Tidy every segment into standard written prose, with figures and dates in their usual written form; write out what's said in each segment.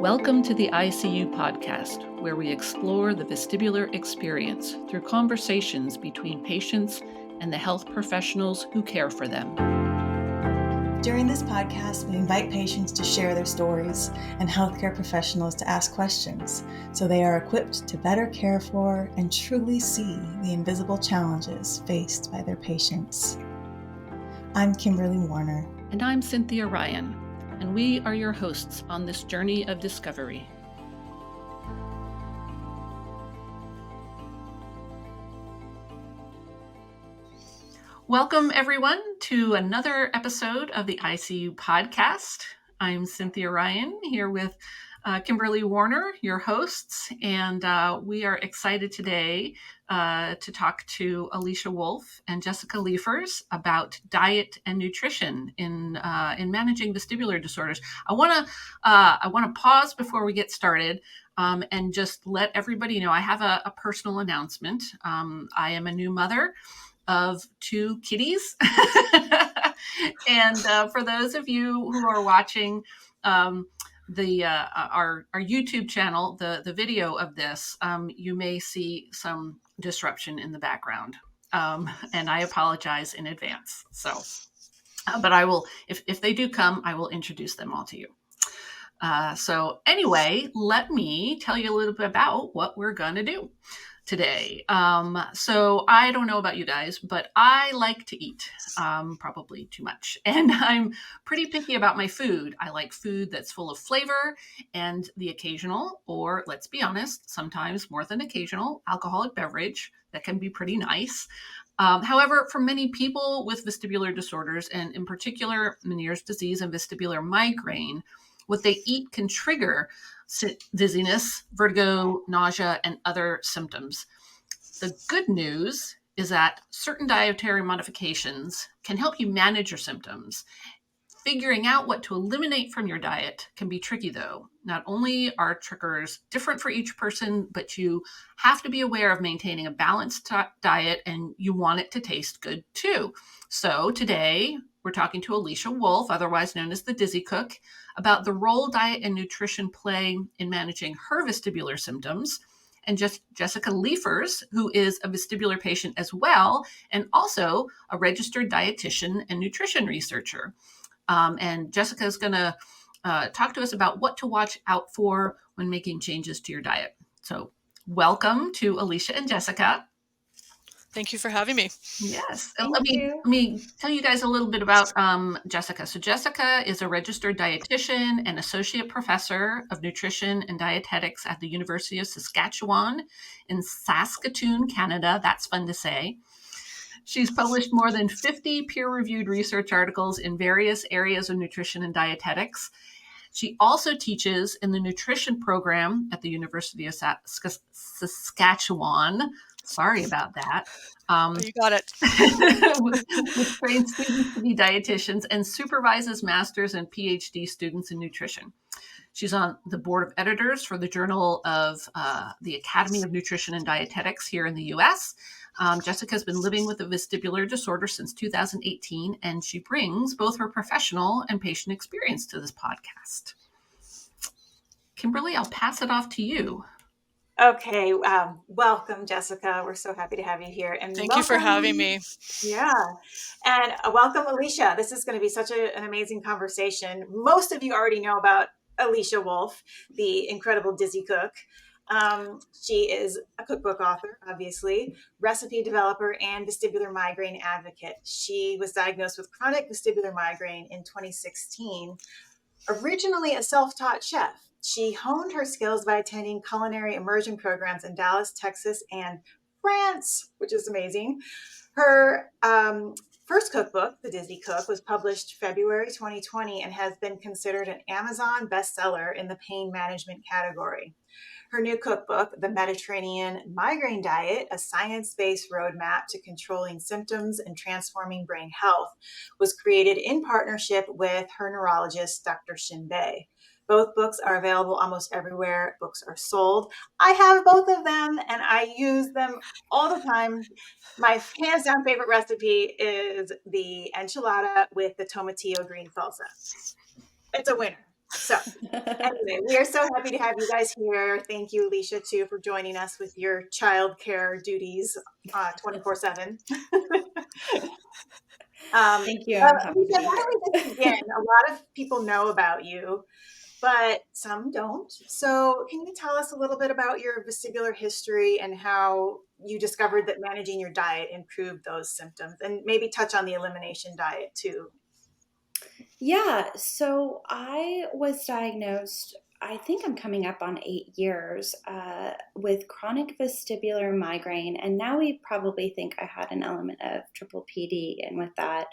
Welcome to the ICU podcast, where we explore the vestibular experience through conversations between patients and the health professionals who care for them. During this podcast, we invite patients to share their stories and healthcare professionals to ask questions so they are equipped to better care for and truly see the invisible challenges faced by their patients. I'm Kimberly Warner. And I'm Cynthia Ryan, and we are your hosts on this journey of discovery. Welcome, everyone, to another episode of the ICU podcast. I'm Cynthia Ryan here with Kimberly Warner, your hosts, and we are excited today to talk to Alicia Wolf and Jessica Lieffers about diet and nutrition in managing vestibular disorders. I want to pause before we get started and just let everybody know I have a personal announcement. I am a new mother of two kitties. And for those of you who are watching our YouTube channel, the video of this, you may see some disruption in the background. And I apologize in advance. So, but I will, if they do come, I will introduce them all to you. So anyway, let me tell you a little bit about what we're going to do today. So I don't know about you guys, but I like to eat, probably too much. And I'm pretty picky about my food. I like food that's full of flavor and the occasional, or let's be honest, sometimes more than occasional, alcoholic beverage that can be pretty nice. However, for many people with vestibular disorders, and in particular Meniere's disease and vestibular migraine, what they eat can trigger dizziness, vertigo, nausea, and other symptoms. The good news is that certain dietary modifications can help you manage your symptoms. Figuring out what to eliminate from your diet can be tricky, though. Not only are triggers different for each person, but you have to be aware of maintaining a balanced diet, and you want it to taste good, too. So today, we're talking to Alicia Wolf, otherwise known as the Dizzy Cook, about the role diet and nutrition play in managing her vestibular symptoms, and Jessica Lieffers, who is a vestibular patient as well, and also a registered dietitian and nutrition researcher. And Jessica is going to talk to us about what to watch out for when making changes to your diet. So welcome to Alicia and Jessica. Thank you for having me. Yes. Let me tell you guys a little bit about Jessica. So Jessica is a registered dietitian and associate professor of nutrition and dietetics at the University of Saskatchewan in Saskatoon, Canada. That's fun to say. She's published more than 50 peer-reviewed research articles in various areas of nutrition and dietetics. She also teaches in the nutrition program at the University of Saskatchewan. Sorry about that. You got it. Which trains students to be dietitians and supervises master's and PhD students in nutrition. She's on the board of editors for the Journal of the Academy of Nutrition and Dietetics here in the U.S. Jessica's been living with a vestibular disorder since 2018, and she brings both her professional and patient experience to this podcast. Kimberly, I'll pass it off to you. Okay. Welcome, Jessica. We're so happy to have you here. And thank you for having me. Yeah. And welcome, Alicia. This is going to be such an amazing conversation. Most of you already know about Alicia Wolf, the incredible Dizzy Cook. She is a cookbook author, obviously, recipe developer, and vestibular migraine advocate. She was diagnosed with chronic vestibular migraine in 2016, originally a self-taught chef. She honed her skills by attending culinary immersion programs in Dallas, Texas, and France, which is amazing. Her first cookbook, The Dizzy Cook, was published February 2020 and has been considered an Amazon bestseller in the pain management category. Her new cookbook, The Mediterranean Migraine Diet, a science-based roadmap to controlling symptoms and transforming brain health, was created in partnership with her neurologist, Dr. Shinbei. Both books are available almost everywhere books are sold. I have both of them and I use them all the time. My hands down favorite recipe is the enchilada with the tomatillo green salsa. It's a winner. So anyway, we are so happy to have you guys here. Thank you, Alicia, too, for joining us with your childcare duties 24/7. Thank you. I'm happy to Alicia, be why here. don't we just begin? A lot of people know about you, but some don't. So can you tell us a little bit about your vestibular history and how you discovered that managing your diet improved those symptoms, and maybe touch on the elimination diet too? Yeah, so I was diagnosed, I think I'm coming up on 8 years, with chronic vestibular migraine. And now we probably think I had an element of triple PD in with that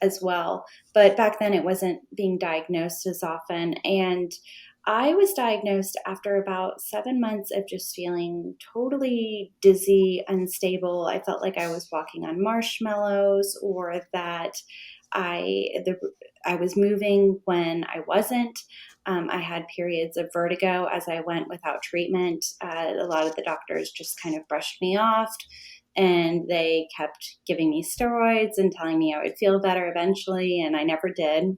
as well. But back then it wasn't being diagnosed as often. And I was diagnosed after about 7 months of just feeling totally dizzy, unstable. I felt like I was walking on marshmallows, or that I was moving when I wasn't. I had periods of vertigo as I went without treatment. A lot of the doctors just kind of brushed me off, and they kept giving me steroids and telling me I would feel better eventually, and I never did.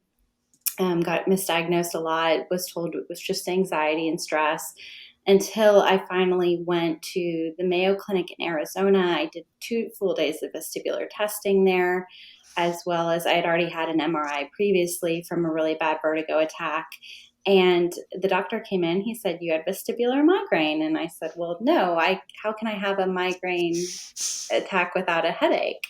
Got misdiagnosed a lot, was told it was just anxiety and stress, until I finally went to the Mayo Clinic in Arizona. I did 2 full days of vestibular testing there, as well as I had already had an MRI previously from a really bad vertigo attack. And the doctor came in, he said, "You had vestibular migraine." And I said, "Well, no, how can I have a migraine attack without a headache?"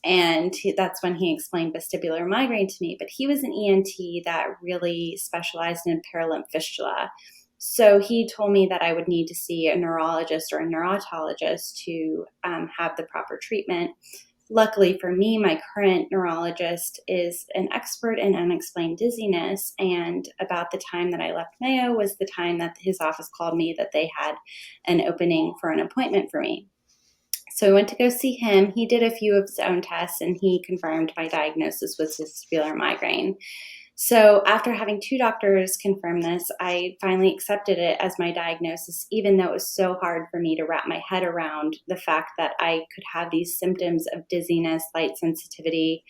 And that's when he explained vestibular migraine to me. But he was an ENT that really specialized in perilimb fistula. So he told me that I would need to see a neurologist or a neurotologist to have the proper treatment. Luckily for me, my current neurologist is an expert in unexplained dizziness. And about the time that I left Mayo was the time that his office called me that they had an opening for an appointment for me. So I went to go see him. He did a few of his own tests, and he confirmed my diagnosis was vestibular migraine. So after having 2 doctors confirm this, I finally accepted it as my diagnosis, even though it was so hard for me to wrap my head around the fact that I could have these symptoms of dizziness, light sensitivity,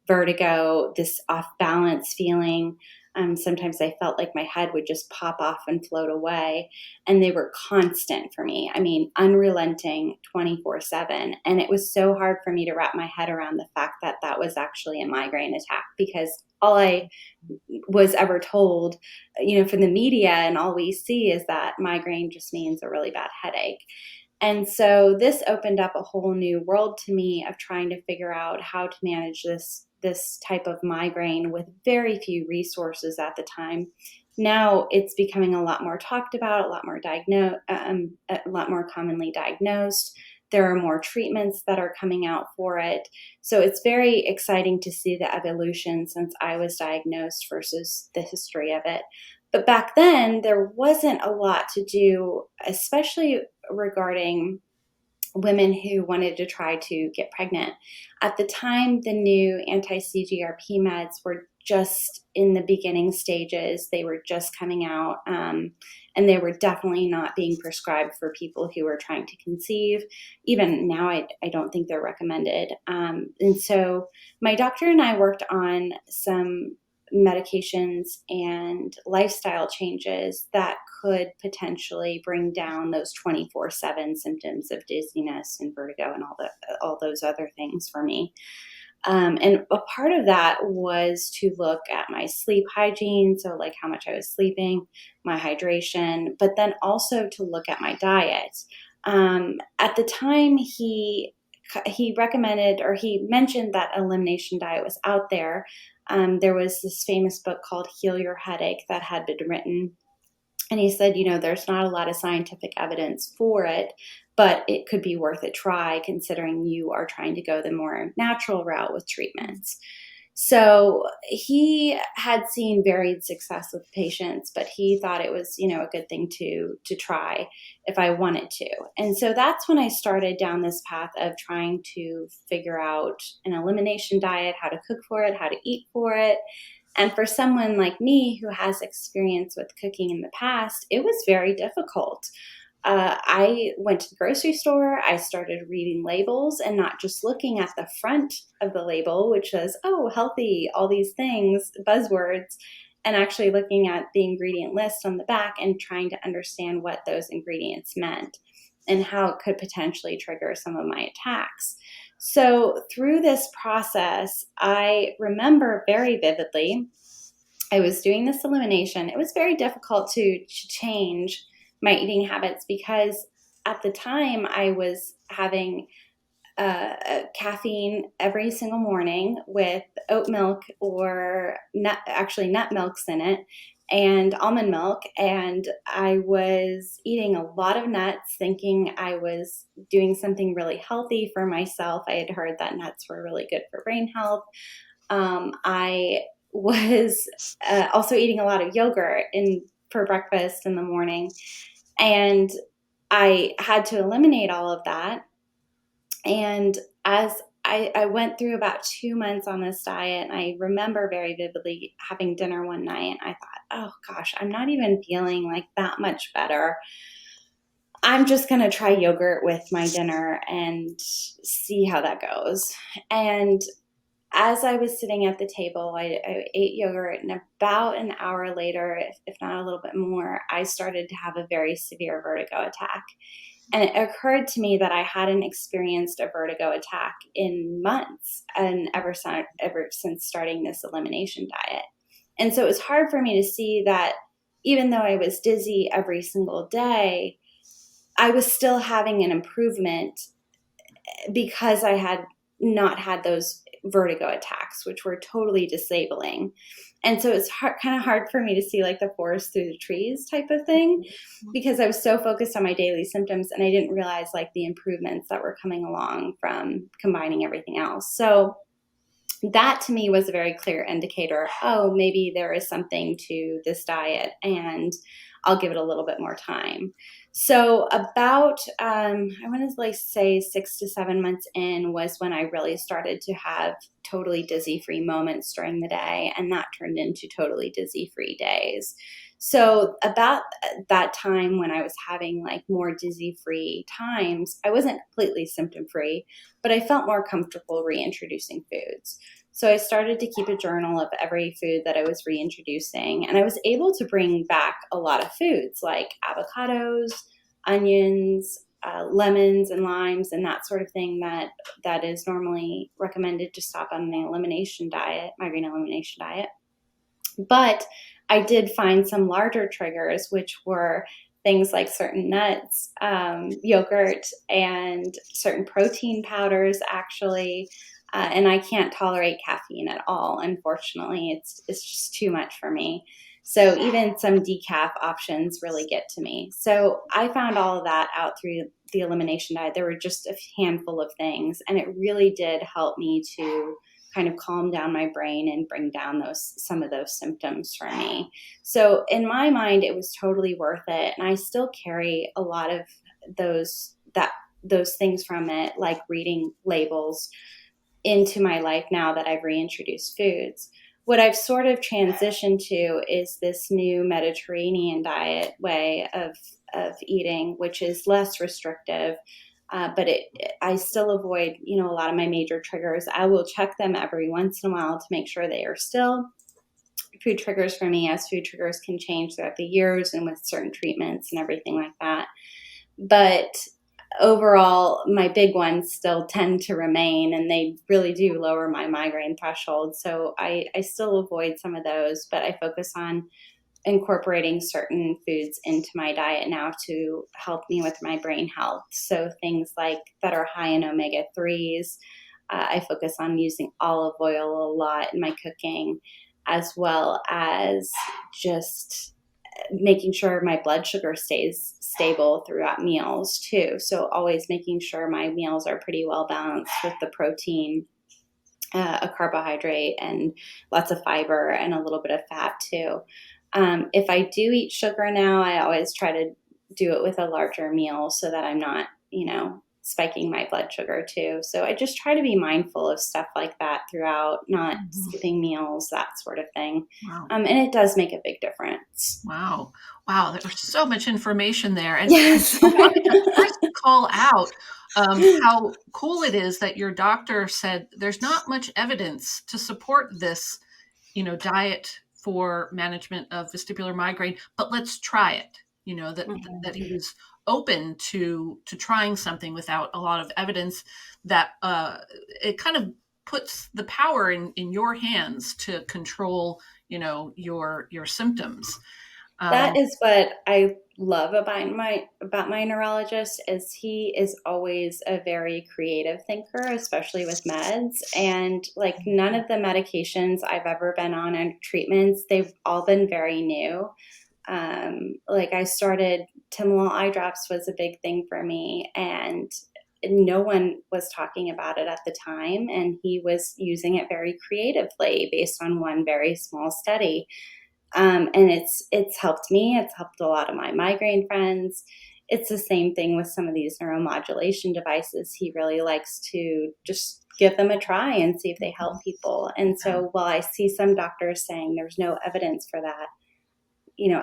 vertigo, this off balance feeling. Sometimes I felt like my head would just pop off and float away. And they were constant for me. I mean, unrelenting 24/7. And it was so hard for me to wrap my head around the fact that that was actually a migraine attack, because all I was ever told, from the media, and all we see is that migraine just means a really bad headache. And so this opened up a whole new world to me of trying to figure out how to manage this type of migraine with very few resources at the time. Now it's becoming a lot more talked about, a lot more commonly diagnosed. There are more treatments that are coming out for it. So it's very exciting to see the evolution since I was diagnosed versus the history of it. But back then, there wasn't a lot to do, especially regarding women who wanted to try to get pregnant. At the time, the new anti-CGRP meds were just in the beginning stages. They were just coming out, and they were definitely not being prescribed for people who were trying to conceive. Even now, I don't think they're recommended. And so my doctor and I worked on some medications and lifestyle changes that could potentially bring down those 24/7 symptoms of dizziness and vertigo and all those other things for me. And a part of that was to look at my sleep hygiene, so like how much I was sleeping, my hydration, but then also to look at my diet. At the time, he recommended, or he mentioned, that elimination diet was out there. There was this famous book called Heal Your Headache that had been written. And he said, there's not a lot of scientific evidence for it, but it could be worth a try considering you are trying to go the more natural route with treatments. So he had seen varied success with patients, but he thought it was, a good thing to try if I wanted to. And so that's when I started down this path of trying to figure out an elimination diet, how to cook for it, how to eat for it. And for someone like me who has experience with cooking in the past, it was very difficult. I went to the grocery store, I started reading labels and not just looking at the front of the label, which says, oh, healthy, all these things, buzzwords, and actually looking at the ingredient list on the back and trying to understand what those ingredients meant and how it could potentially trigger some of my attacks. So through this process, I remember very vividly, I was doing this elimination. It was very difficult to change my eating habits because at the time I was having caffeine every single morning with oat milk or nut milks in it and almond milk. And I was eating a lot of nuts thinking I was doing something really healthy for myself. I had heard that nuts were really good for brain health. I was also eating a lot of yogurt for breakfast in the morning. And I had to eliminate all of that. And as I went through about 2 months on this diet, and I remember very vividly having dinner one night, and I thought, oh gosh, I'm not even feeling like that much better. I'm just going to try yogurt with my dinner and see how that goes. And as I was sitting at the table, I ate yogurt, and about an hour later, if not a little bit more, I started to have a very severe vertigo attack. And it occurred to me that I hadn't experienced a vertigo attack in months, and ever since starting this elimination diet. And so it was hard for me to see that even though I was dizzy every single day, I was still having an improvement because I had not had those vertigo attacks, which were totally disabling. And so it's kind of hard for me to see like the forest through the trees type of thing, because I was so focused on my daily symptoms and I didn't realize like the improvements that were coming along from combining everything else. So that to me was a very clear indicator. Oh, maybe there is something to this diet and I'll give it a little bit more time. So about, I want to like say 6 to 7 months in was when I really started to have totally dizzy-free moments during the day, and that turned into totally dizzy-free days. So about that time when I was having like more dizzy-free times, I wasn't completely symptom-free, but I felt more comfortable reintroducing foods. So I started to keep a journal of every food that I was reintroducing, and I was able to bring back a lot of foods like avocados, onions, lemons and limes and that sort of thing that is normally recommended to stop on the migraine elimination diet. But I did find some larger triggers, which were things like certain nuts, yogurt, and certain protein powders, actually. And I can't tolerate caffeine at all. Unfortunately, it's just too much for me. So even some decaf options really get to me. So I found all of that out through the elimination diet. There were just a handful of things, and it really did help me to kind of calm down my brain and bring down some of those symptoms for me. So in my mind, it was totally worth it. And I still carry a lot of those things from it, like reading labels, into my life now that I've reintroduced foods. What I've sort of transitioned to is this new Mediterranean diet way of eating, which is less restrictive, but I still avoid, a lot of my major triggers. I will check them every once in a while to make sure they are still food triggers for me, as food triggers can change throughout the years and with certain treatments and everything like that. But overall, my big ones still tend to remain, and they really do lower my migraine threshold. So I still avoid some of those, but I focus on incorporating certain foods into my diet now to help me with my brain health. So things like that are high in omega-3s. I focus on using olive oil a lot in my cooking, as well as just making sure my blood sugar stays stable throughout meals too. So always making sure my meals are pretty well balanced with the protein, a carbohydrate, and lots of fiber and a little bit of fat too. If I do eat sugar now, I always try to do it with a larger meal so that I'm not, spiking my blood sugar too. So I just try to be mindful of stuff like that throughout, not skipping meals, that sort of thing. Wow. And it does make a big difference. Wow. There's so much information there. And Yes. I wanted to first call out how cool it is that your doctor said there's not much evidence to support this, diet for management of vestibular migraine, but let's try it. That he was open to trying something without a lot of evidence, that it kind of puts the power in your hands to control, your symptoms. That is what I love about my neurologist, is he is always a very creative thinker, especially with meds. And like, none of the medications I've ever been on and treatments, they've all been very new. Like, I started Timolol eye drops was a big thing for me, and no one was talking about it at the time. And he was using it very creatively based on one very small study. And it's helped me. It's helped a lot of my migraine friends. It's the same thing with some of these neuromodulation devices. He really likes to just give them a try and see if they help people. And so while I see some doctors saying there's no evidence for that,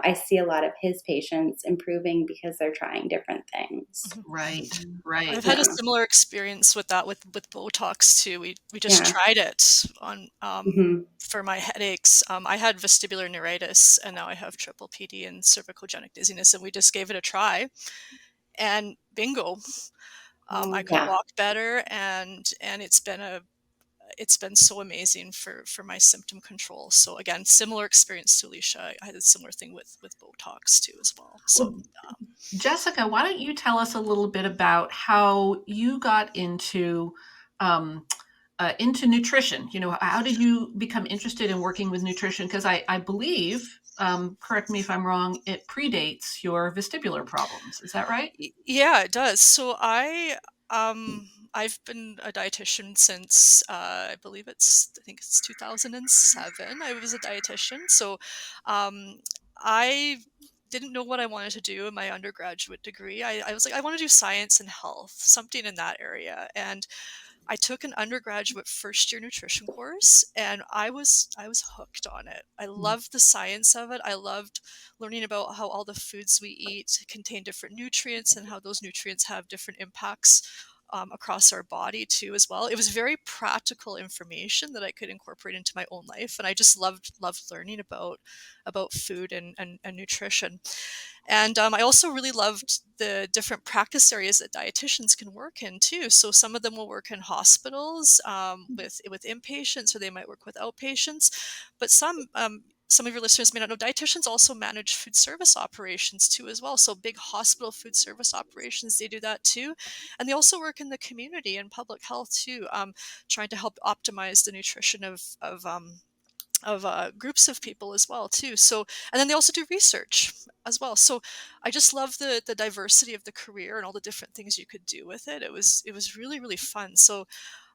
I see a lot of his patients improving because they're trying different things. Right. I've had a similar experience with that with Botox too. We just tried it on for my headaches. I had vestibular neuritis, and now I have triple PD and cervicogenic dizziness, and we just gave it a try, and bingo, I could walk better, and it's been so amazing for my symptom control. So again, similar experience to Alicia. I had a similar thing with Botox too as well. So Jessica, why don't you tell us a little bit about how you got into nutrition? How did you become interested in working with nutrition? Because I believe, correct me if I'm wrong, it predates your vestibular problems. Is that right? Yeah, it does. So I've been a dietitian since I think it's 2007. I was a dietitian. So I didn't know what I wanted to do in my undergraduate degree. I was like, I want to do science and health, something in that area. And I took an undergraduate first year nutrition course, and I was hooked on it. I loved the science of it. I loved learning about how all the foods we eat contain different nutrients, and how those nutrients have different impacts across our body too as well. It was very practical information that I could incorporate into my own life, and I just loved learning about food and nutrition. And I also really loved the different practice areas that dietitians can work in too. So some of them will work in hospitals with inpatients, or they might work with outpatients. But some of your listeners may not know, dietitians also manage food service operations too as well. So big hospital food service operations, they do that too. And they also work in the community and public health too, trying to help optimize the nutrition of groups of people as well too. So, and then they also do research as well. So I just love the diversity of the career and all the different things you could do with it. It was really, really fun. So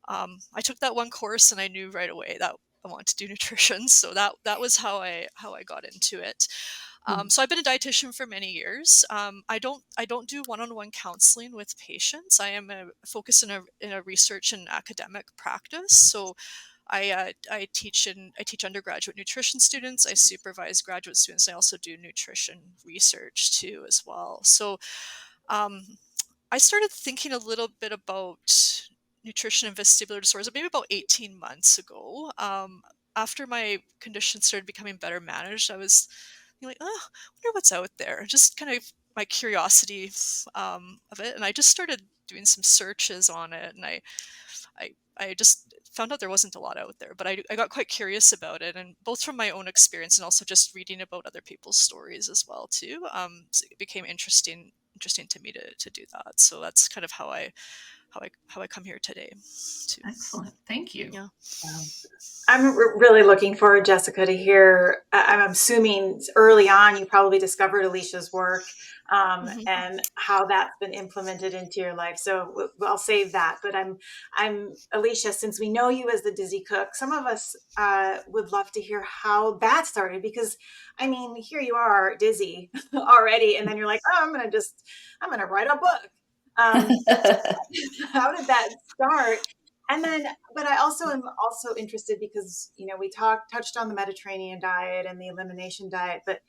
I took that one course, and I knew right away that I wanted to do nutrition. So that was how I got into it. So I've been a dietitian for many years. I don't do one-on-one counseling with patients. I am focused in a research and academic practice. So I teach undergraduate nutrition students. I supervise graduate students. I also do nutrition research too as well. So I started thinking a little bit about nutrition and vestibular disorders maybe about 18 months ago. After my condition started becoming better managed, I was like, oh, I wonder what's out there. Just kind of my curiosity of it. And I just started doing some searches on it. And I just found out there wasn't a lot out there, but I got quite curious about it, and both from my own experience and also just reading about other people's stories as well too. So it became interesting to me to do that. So that's kind of how I come here today too. Excellent. Thank you. Yeah. I'm really looking forward, Jessica, to hear. I'm assuming early on you probably discovered Alicia's work and how that's been implemented into your life. So I'll save that. But I'm Alicia, since we know you as the Dizzy Cook, some of us would love to hear how that started, because I mean, here you are dizzy already, and then you're like, oh, I'm going to write a book. How did that start? And then, but I also am also interested because, we touched on the Mediterranean diet and the elimination diet, but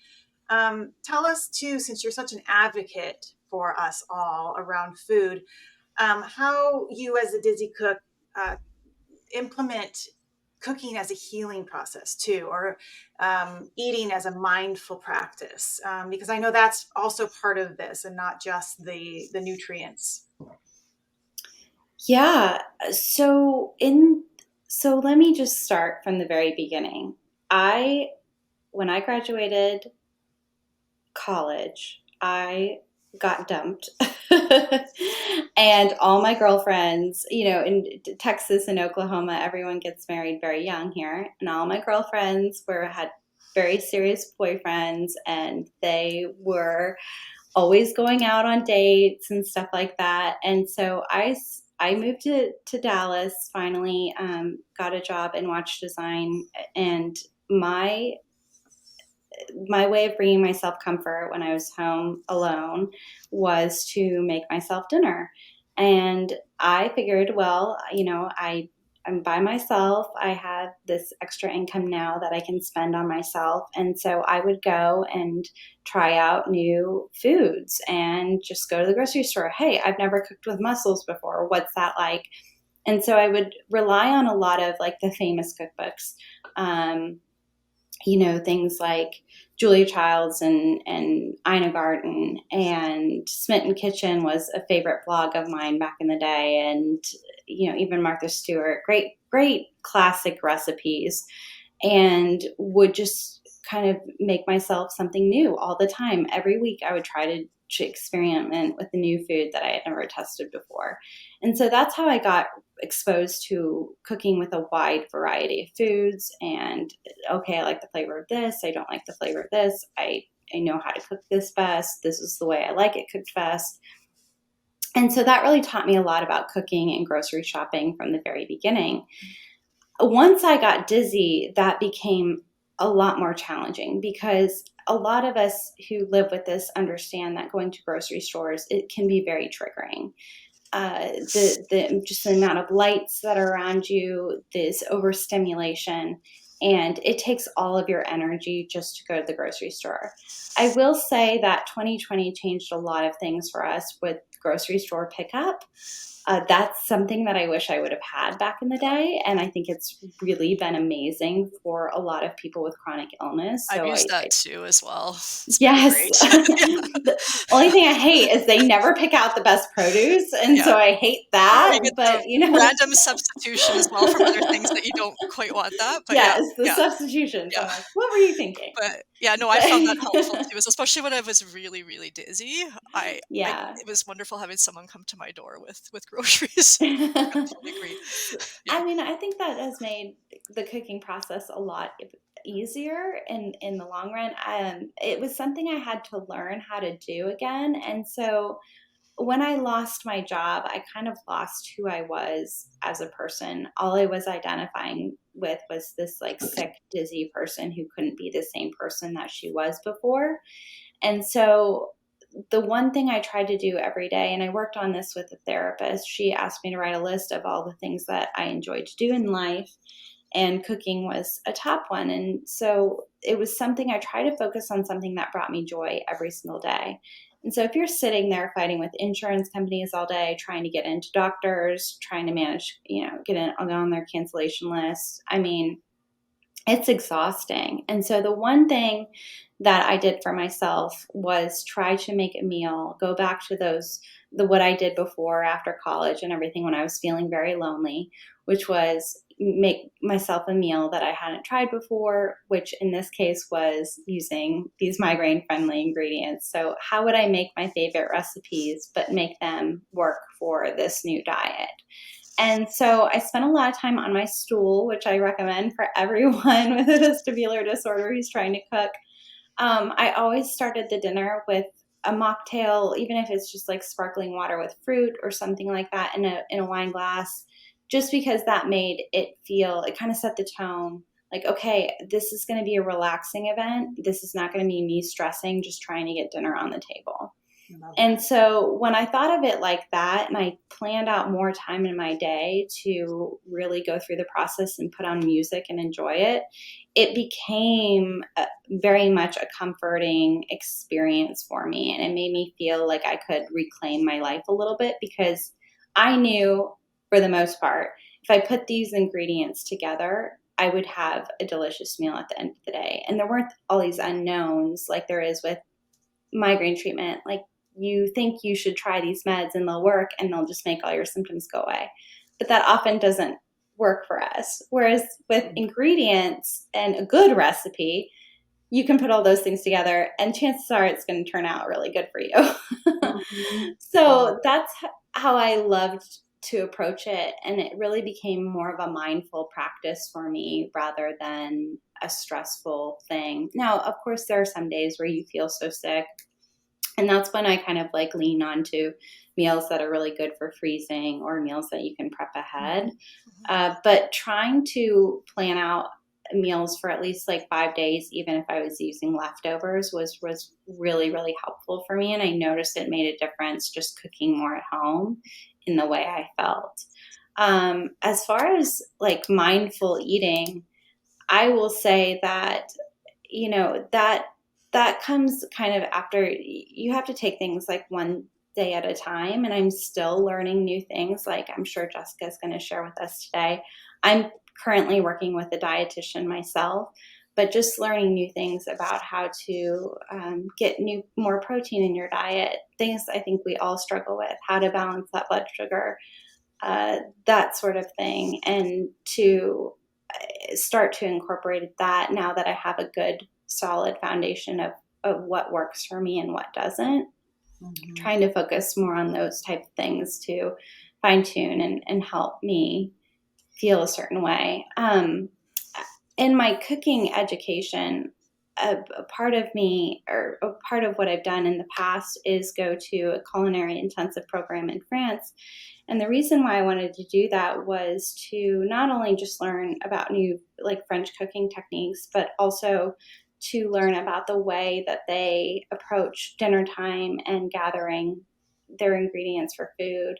tell us too, since you're such an advocate for us all around food, how you as a Dizzy Cook implement cooking as a healing process too, or eating as a mindful practice? Because I know that's also part of this and not just the nutrients. Yeah. So let me just start from the very beginning. When I graduated college, I got dumped. And all my girlfriends, in Texas and Oklahoma, everyone gets married very young here. And all my girlfriends had very serious boyfriends, and they were always going out on dates and stuff like that. And so I moved to Dallas, finally, got a job in watch design. And my way of bringing myself comfort when I was home alone was to make myself dinner. And I figured, well, I'm by myself. I have this extra income now that I can spend on myself. And so I would go and try out new foods and just go to the grocery store. Hey, I've never cooked with mussels before. What's that like? And so I would rely on a lot of like the famous cookbooks, things like Julia Childs and Ina Garten, and Smitten Kitchen was a favorite blog of mine back in the day. And, even Martha Stewart, great classic recipes, and would just kind of make myself something new all the time. Every week I would try to experiment with a new food that I had never tested before. And so that's how I got exposed to cooking with a wide variety of foods. And okay, I like the flavor of this. I don't like the flavor of this. I know how to cook this best. This is the way I like it cooked best. And so that really taught me a lot about cooking and grocery shopping from the very beginning. Once I got dizzy, that became a lot more challenging, because a lot of us who live with this understand that going to grocery stores, it can be very triggering. Just the amount of lights that are around you, this overstimulation, and it takes all of your energy just to go to the grocery store. I will say that 2020 changed a lot of things for us with grocery store pickup. That's something that I wish I would have had back in the day. And I think it's really been amazing for a lot of people with chronic illness. I've used that too as well. It's yes. The only thing I hate is they never pick out the best produce. And so I hate that. You get but, random substitution as well from other things that you don't quite want that. But yes, substitutions. Yeah. I'm like, what were you thinking? But I found that helpful too, especially when I was really, really dizzy. It was wonderful having someone come to my door with groceries. I absolutely agree. Yeah. I mean, I think that has made the cooking process a lot easier in the long run. It was something I had to learn how to do again. And so when I lost my job, I kind of lost who I was as a person. All I was identifying with was this like sick, dizzy person who couldn't be the same person that she was before. And so the one thing I tried to do every day, and I worked on this with a therapist, she asked me to write a list of all the things that I enjoyed to do in life, and cooking was a top one. And so it was something I tried to focus on, something that brought me joy every single day. And so if you're sitting there fighting with insurance companies all day, trying to get into doctors, trying to manage, get on their cancellation list, I mean, it's exhausting. And so the one thing that I did for myself was try to make a meal, go back to what I did before, after college and everything, when I was feeling very lonely, which was make myself a meal that I hadn't tried before, which in this case was using these migraine-friendly ingredients. So how would I make my favorite recipes, but make them work for this new diet? And so I spent a lot of time on my stool, which I recommend for everyone with a vestibular disorder who's trying to cook. I always started the dinner with a mocktail, even if it's just like sparkling water with fruit or something like that in a wine glass, just because that made it kind of set the tone. Like, okay, this is going to be a relaxing event. This is not going to be me stressing, just trying to get dinner on the table. And so when I thought of it like that, and I planned out more time in my day to really go through the process and put on music and enjoy it, it became very much a comforting experience for me. And it made me feel like I could reclaim my life a little bit, because I knew, for the most part, if I put these ingredients together, I would have a delicious meal at the end of the day. And there weren't all these unknowns like there is with migraine treatment. Like, you think you should try these meds and they'll work and they'll just make all your symptoms go away. But that often doesn't work for us. Whereas with ingredients and a good recipe, you can put all those things together and chances are it's going to turn out really good for you. So that's how I loved to approach it. And it really became more of a mindful practice for me rather than a stressful thing. Now, of course, there are some days where you feel so sick. And that's when I kind of like lean on to meals that are really good for freezing or meals that you can prep ahead. But trying to plan out meals for at least like 5 days, even if I was using leftovers, was really, really helpful for me. And I noticed it made a difference just cooking more at home in the way I felt. As far as like mindful eating, I will say that, you know, that comes kind of after you have to take things like one day at a time. And I'm still learning new things. Like I'm sure Jessica's going to share with us today. I'm currently working with a dietitian myself, but just learning new things about how to get more protein in your diet, things I think we all struggle with, how to balance that blood sugar, that sort of thing. And to start to incorporate that now that I have a good solid foundation of what works for me and what doesn't, trying to focus more on those type of things to fine tune and help me feel a certain way. In my cooking education, a part of me, or a part of what I've done in the past, is go to a culinary intensive program in France. And the reason why I wanted to do that was to not only just learn about new like French cooking techniques, but also to learn about the way that they approach dinner time and gathering their ingredients for food.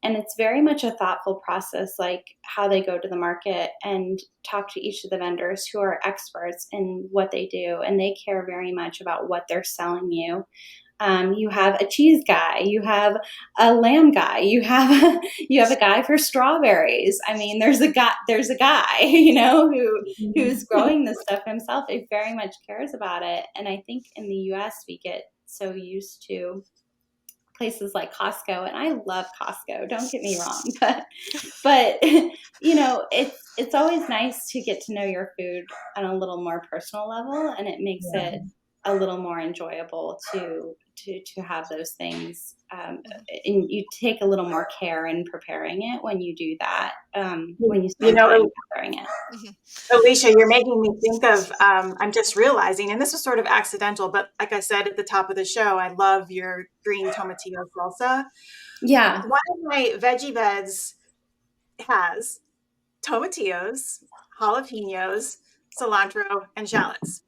And it's very much a thoughtful process, like how they go to the market and talk to each of the vendors who are experts in what they do. And they care very much about what they're selling you. You have a cheese guy, you have a lamb guy, you have a guy for strawberries. I mean, there's a guy, you know, who's growing this stuff himself. He very much cares about it. And I think in the US we get so used to places like Costco, and I love Costco, don't get me wrong, but you know, it's always nice to get to know your food on a little more personal level, and it makes it a little more enjoyable to have those things. And you take a little more care in preparing it when you do that, when you spend time preparing it. Alicia, you're making me think of, I'm just realizing, and this was sort of accidental, but like I said at the top of the show, I love your green tomatillo salsa. Yeah. One of my veggie beds has tomatillos, jalapenos, cilantro, and shallots.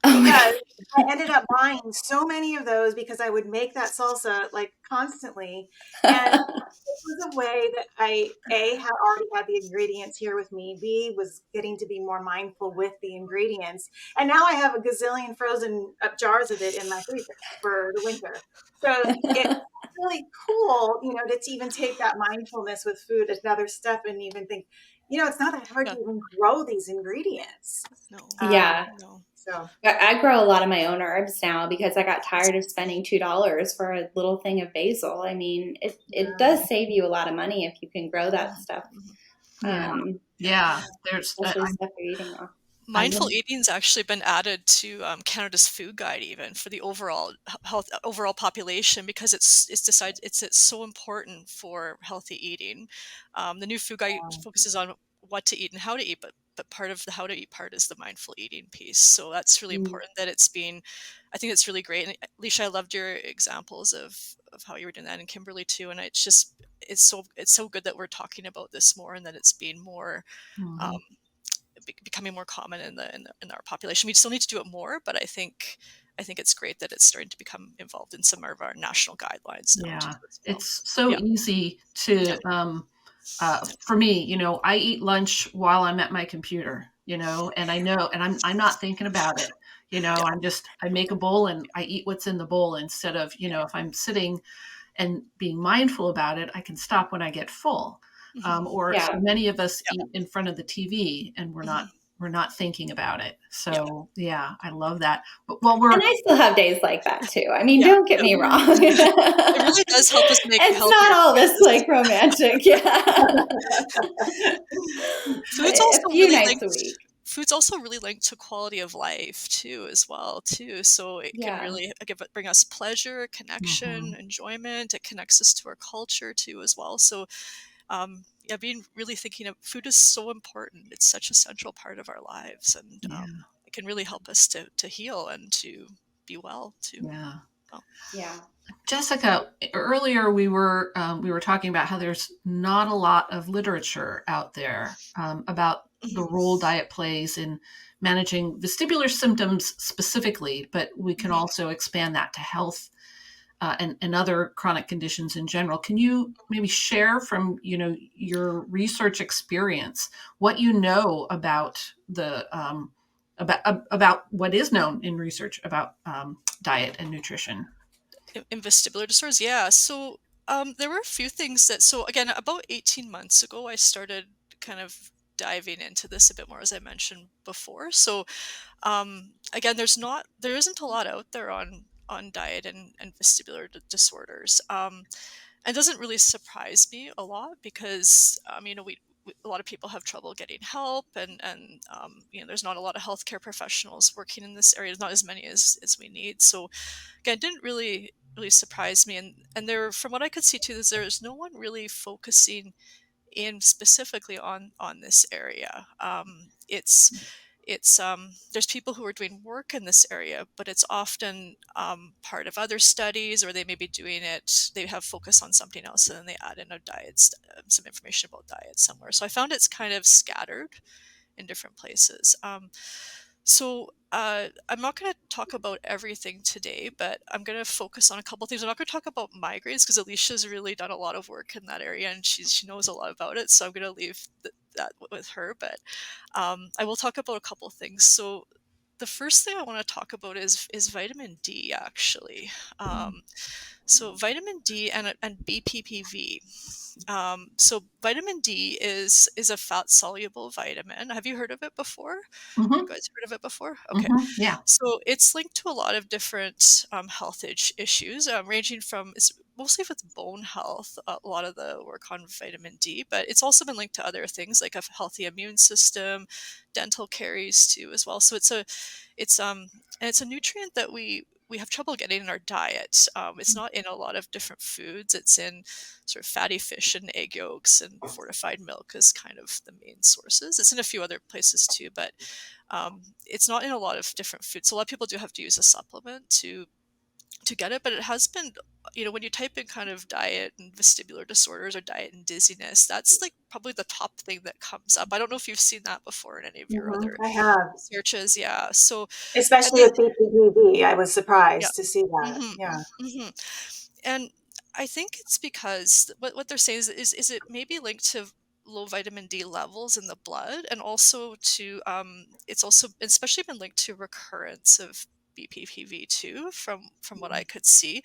Because I ended up buying so many of those because I would make that salsa like constantly. And it was a way that I, A, had already had the ingredients here with me. B, was getting to be more mindful with the ingredients. And now I have a gazillion frozen jars of it in my freezer for the winter. So it's really cool, you know, to even take that mindfulness with food another step and even think, you know, it's not that hard to even grow these ingredients. No. No. So I grow a lot of my own herbs now because I got tired of spending $2 for a little thing of basil. I mean, it does save you a lot of money if you can grow that stuff. There's stuff you're eating. Mindful eating's actually been added to Canada's food guide, even for the overall population, because it's so important for healthy eating. The new food guide focuses on what to eat and how to eat, but part of the how to eat part is the mindful eating piece. So that's really important that I think it's really great. And Alicia, I loved your examples of how you were doing that, and Kimberly too. And it's so good that we're talking about this more, and that it's being more becoming more common in our population. We still need to do it more, but I think it's great that it's starting to become involved in some of our national guidelines now. Yeah, it's so easy to for me, you know, I eat lunch while I'm at my computer, you know, and I know, and I'm not thinking about it, you know, I make a bowl and I eat what's in the bowl instead of, you know, if I'm sitting and being mindful about it, I can stop when I get full. So many of us eat in front of the TV and we're not we're not thinking about it. So yeah, I love that. But And I still have days like that too. I mean, Yeah. don't get me wrong. It really does help us make It's healthier not all this choices. like romantic. Yeah. Food's A also few really nights linked. a week. Food's also really linked to quality of life too, as well too. So it can Yeah. really bring us pleasure, connection, enjoyment. It connects us to our culture too, as well. So yeah, being really thinking of food is so important. It's such a central part of our lives, and it can really help us to heal and to be well too. Yeah. Yeah. Jessica, earlier we were talking about how there's not a lot of literature out there about the role diet plays in managing vestibular symptoms specifically, but we can also expand that to health and other chronic conditions in general. Can you maybe share from your research experience what you know about the about what is known in research about diet and nutrition? In vestibular disorders, yeah. So there were a few things so again, about 18 months ago, I started kind of diving into this a bit more, as I mentioned before. So again, there isn't a lot out there on diet and vestibular disorders. It doesn't really surprise me a lot because we a lot of people have trouble getting help, and there's not a lot of healthcare professionals working in this area. There's not as many as we need. So again, it didn't really surprise me, and there, from what I could see too, is there's no one really focusing in specifically on this area. It's there's people who are doing work in this area, but it's often part of other studies, or they may be doing it, they have focus on something else, and then they add in a diet, some information about diet somewhere. So I found it's kind of scattered in different places. I'm not going to talk about everything today, but I'm going to focus on a couple things. I'm not going to talk about migraines because Alicia's really done a lot of work in that area, and she knows a lot about it. So I'm going to leave that with her. But I will talk about a couple things. So the first thing I want to talk about is vitamin D, actually. So vitamin D and BPPV. So vitamin D is a fat soluble vitamin. Have you heard of it before? You guys heard of it before? Okay. Yeah. So it's linked to a lot of different health issues, ranging from, it's mostly with bone health, a lot of the work on vitamin D, but it's also been linked to other things like a healthy immune system, dental caries too, as well. So and it's a nutrient that we have trouble getting in our diet. It's not in a lot of different foods. It's in sort of fatty fish and egg yolks, and fortified milk is kind of the main sources. It's in a few other places too, but it's not in a lot of different foods. So a lot of people do have to use a supplement to get it, but it has been, when you type in kind of diet and vestibular disorders or diet and dizziness, that's like probably the top thing that comes up. I don't know if you've seen that before in any of your other I have, searches. Yeah. So, especially with BPPV, I was yeah. surprised to see that. Mm-hmm, Yeah. mm-hmm. And I think it's because what they're saying is it may be linked to low vitamin D levels in the blood, and also to it's also especially been linked to recurrence of BPPV too, from what I could see.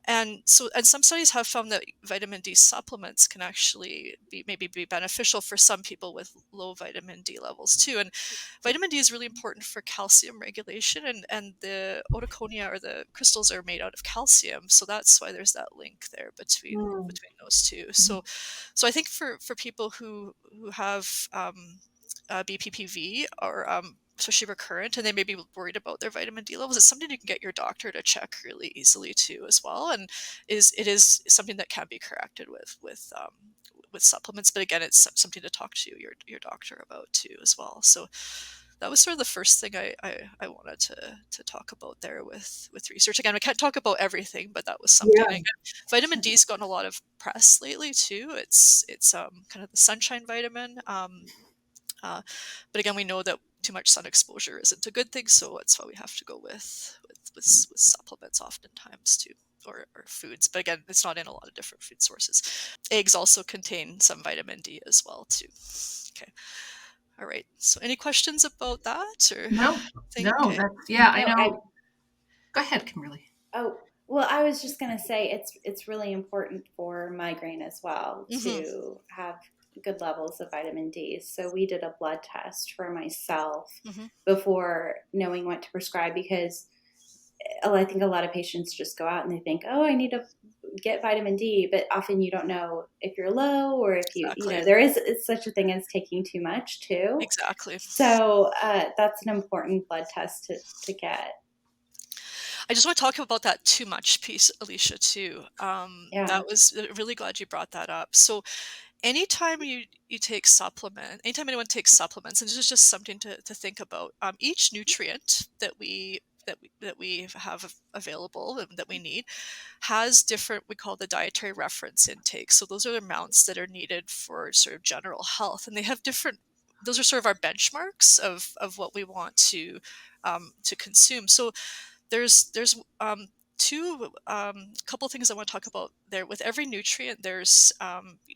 And some studies have found that vitamin D supplements can actually maybe be beneficial for some people with low vitamin D levels too. And vitamin D is really important for calcium regulation, and the otoconia, or the crystals, are made out of calcium. So that's why there's that link there between those two. So I think for people who have BPPV, or especially recurrent, and they may be worried about their vitamin D levels, it's something you can get your doctor to check really easily too, as well. And it is something that can be corrected with supplements. But again, it's something to talk to your doctor about too, as well. So that was sort of the first thing I wanted to talk about there with research. Again, I can't talk about everything, but that was something. Yeah. Again, vitamin D's gotten a lot of press lately too. It's kind of the sunshine vitamin. But again, we know that too much sun exposure isn't a good thing, so that's why we have to go with supplements oftentimes too, or foods. But again, it's not in a lot of different food sources. Eggs also contain some vitamin D as well too. Okay. All right. So any questions about that? Or No. Okay. I know. Go ahead, Kimberly. Oh, well, I was just going to say it's really important for migraine as well to have good levels of vitamin D. So we did a blood test for myself Mm-hmm. before knowing what to prescribe, because I think a lot of patients just go out and they think, oh, I need to get vitamin D, but often you don't know if you're low or if you know, there is such a thing as taking too much too. Exactly. So that's an important blood test to get. I just want to talk about that too much piece, Alicia, too. That was really glad you brought that up. So anytime you take anytime anyone takes supplements, and this is just something to think about, each nutrient that we have available and that we need has different, we call the dietary reference intake. So those are the amounts that are needed for sort of general health, and they have different, those are sort of our benchmarks of what we want to consume. So there's two couple of things I want to talk about there. With every nutrient, there's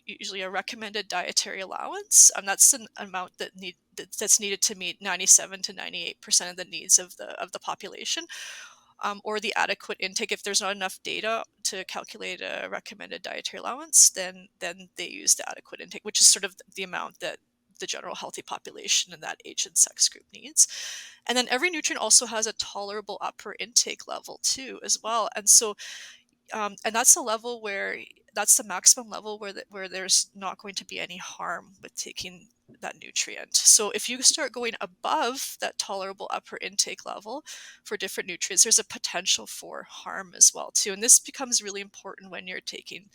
usually a recommended dietary allowance, and that's an amount that's needed to meet 97 to 98% of the needs of the population, or the adequate intake. If there's not enough data to calculate a recommended dietary allowance, then they use the adequate intake, which is sort of the amount that the general healthy population in that age and sex group needs. And then every nutrient also has a tolerable upper intake level too, as well. And so, and that's that's the maximum level where there's not going to be any harm with taking that nutrient. So if you start going above that tolerable upper intake level for different nutrients, there's a potential for harm as well too. And this becomes really important when you're taking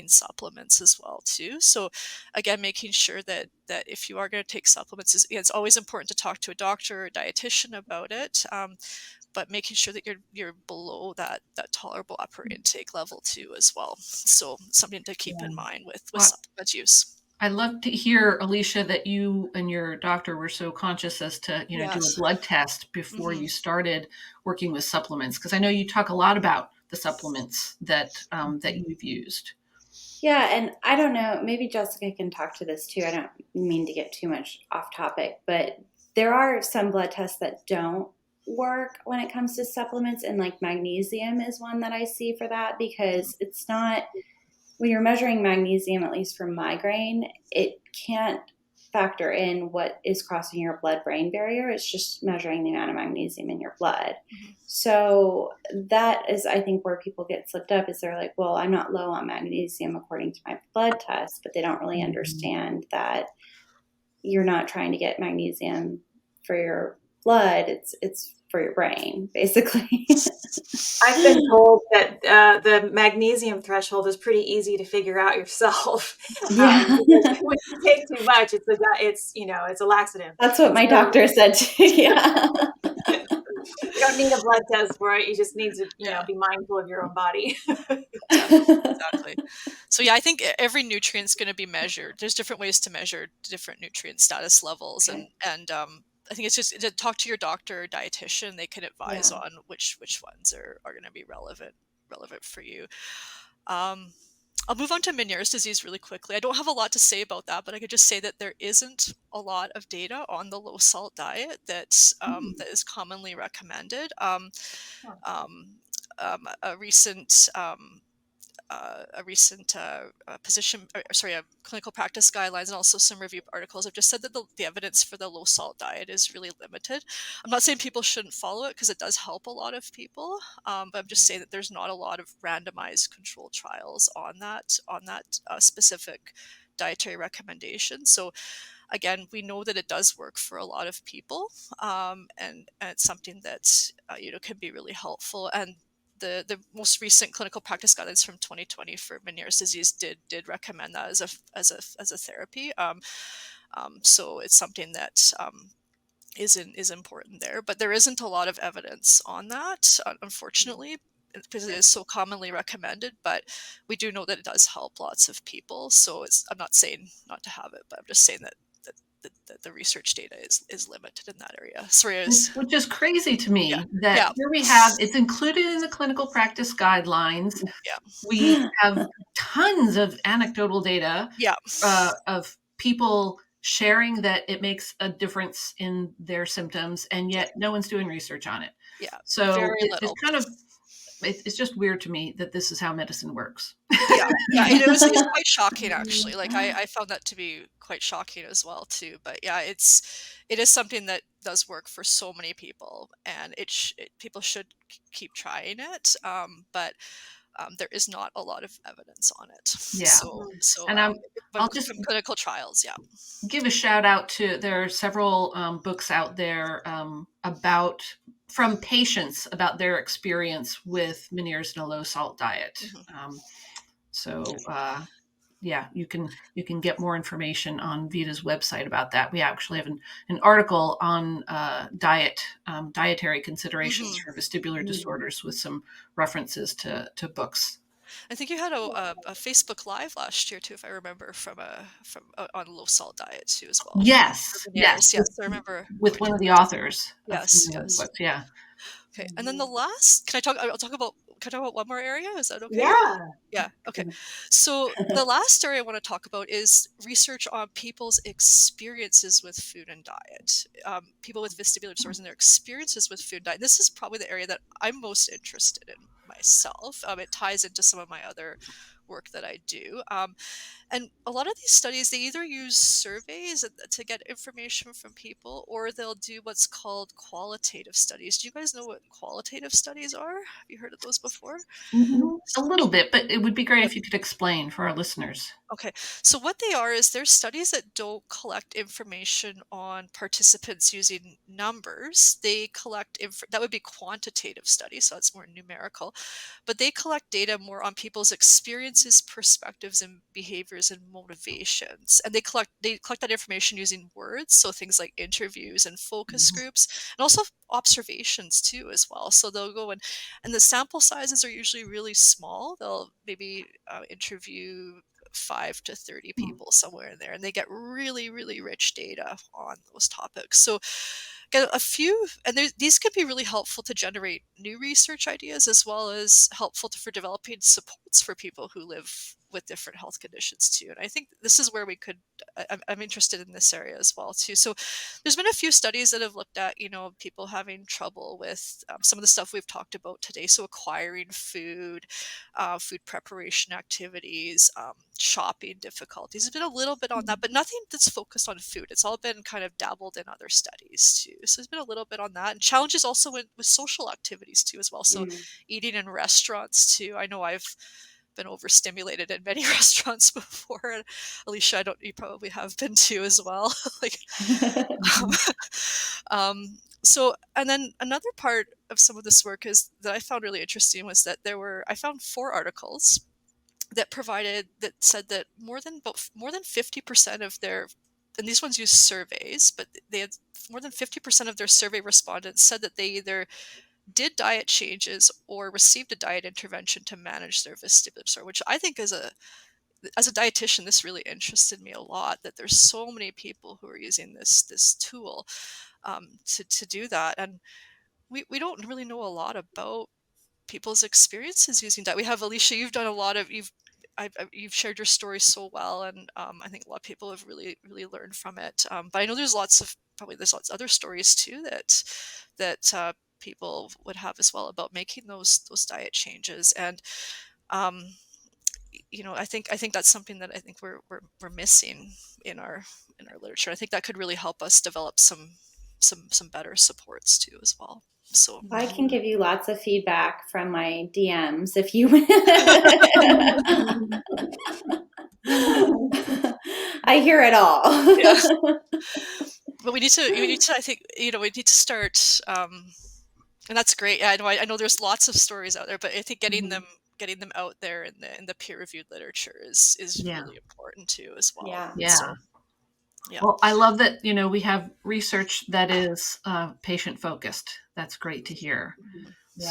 supplements as well too. So again, making sure that if you are going to take supplements, it's always important to talk to a doctor or a dietitian about it. But making sure that you're below that tolerable upper intake level too as well. So something to keep in mind with supplement use. I love to hear, Alicia, that you and your doctor were so conscious as to, do a blood test before you started working with supplements, because I know you talk a lot about the supplements that you've used. Yeah, and I don't know, maybe Jessica can talk to this too. I don't mean to get too much off topic, but there are some blood tests that don't work when it comes to supplements, and like magnesium is one that I see for that, because it's not, when you're measuring magnesium, at least for migraine, it can't factor in what is crossing your blood-brain barrier. It's just measuring the amount of magnesium in your blood. Mm-hmm. So that is, I think, where people get slipped up, is they're like, well, I'm not low on magnesium according to my blood test, but they don't really understand that you're not trying to get magnesium for your blood. It's for your brain, basically. I've been told that the magnesium threshold is pretty easy to figure out yourself. Yeah. When you take too much, it's a laxative. That's what my doctor said too. Yeah. You don't need a blood test for it. You just need to, be mindful of your own body. Exactly. So yeah, I think every nutrient is going to be measured. There's different ways to measure different nutrient status levels, and I think it's just to talk to your doctor or dietitian. They can advise on which ones are going to be relevant for you. I'll move on to Meniere's disease really quickly. I don't have a lot to say about that, but I could just say that there isn't a lot of data on the low salt diet that is commonly recommended. A recent clinical practice guidelines and also some review articles have just said that the evidence for the low salt diet is really limited. I'm not saying people shouldn't follow it, because it does help a lot of people, but I'm just saying that there's not a lot of randomized controlled trials on that specific dietary recommendation. So again, we know that it does work for a lot of people, and it's something that can be really helpful. And the most recent clinical practice guidelines from 2020 for Meniere's disease did recommend that as a therapy. So it's something that is important there, but there isn't a lot of evidence on that, unfortunately, because it is so commonly recommended. But we do know that it does help lots of people. So I'm not saying not to have it, but I'm just saying that the research data is limited in that area. Which is crazy to me that here we have, it's included in the clinical practice guidelines. Yeah. We have tons of anecdotal data of people sharing that it makes a difference in their symptoms, and yet no one's doing research on it. Yeah. So it's kind of it's just weird to me that this is how medicine works. Yeah, it's quite shocking actually. Like I found that to be quite shocking as well too. But yeah, it is something that does work for so many people, and people should keep trying it. But there is not a lot of evidence on it. Yeah. And I'll just from clinical trials, yeah. give a shout out to, there are several books out there from patients about their experience with Meniere's and a low salt diet. Yeah, you can get more information on Vita's website about that. We actually have an article on dietary considerations for vestibular disorders with some references to books. I think you had a Facebook Live last year too, if I remember, on low salt diet too as well. Yes. I remember with one of the authors. Yes. Books, yeah. Okay, and then the last, can I talk about one more area? Is that okay? Yeah. Okay. So the last area I want to talk about is research on people's experiences with food and diet. People with vestibular disorders and their experiences with food and diet. This is probably the area that I'm most interested in myself. It ties into some of my other work that I do. And a lot of these studies, they either use surveys to get information from people, or they'll do what's called qualitative studies. Do you guys know what qualitative studies are? Have you heard of those before? A little bit, but it would be great if you could explain for our listeners. Okay, so what they are is they're studies that don't collect information on participants using numbers. They collect that would be quantitative studies, so it's more numerical, but they collect data more on people's experiences, perspectives, and behaviors and motivations. And they collect that information using words, so things like interviews and focus groups, and also observations too as well. So they'll go and the sample sizes are usually really small. They'll maybe interview 5 to 30 people somewhere in there, and they get really, really rich data on those topics. So get a few, and these could be really helpful to generate new research ideas, as well as helpful for developing supports for people who live with different health conditions too. And I think this is where I'm interested in this area as well too. So there's been a few studies that have looked at, people having trouble with some of the stuff we've talked about today. So acquiring food, food preparation activities, shopping difficulties. There's been a little bit on that, but nothing that's focused on food. It's all been kind of dabbled in other studies too. So there's been a little bit on that, and challenges also with social activities too as well. So eating in restaurants too. I know I've been overstimulated in many restaurants before. Alicia, you probably have been too as well. So, and then another part of some of this work is that I found really interesting was that I found 4 articles that said that more than 50% of their, and these ones use surveys, but they had more than 50% of their survey respondents said that they either did diet changes or received a diet intervention to manage their vestibular disorder, which I think as a dietitian, this really interested me a lot, that there's so many people who are using this tool to do that. And we don't really know a lot about people's experiences using diet. We have Alicia, you've done a lot of, you've shared your story so well, and I think a lot of people have really, really learned from it. But I know there's lots of other stories too that people would have as well about making those diet changes. And I think that's something that I think we're missing in our literature. I think that could really help us develop some better supports too as well. So I can give you lots of feedback from my DMs if you I hear it all. Yeah. But we need to I think we need to start and that's great. Yeah, I know there's lots of stories out there, but I think getting them out there in the peer-reviewed literature is really important too as well. Yeah. So, yeah. Well, I love that, we have research that is patient focused. That's great to hear. Yeah.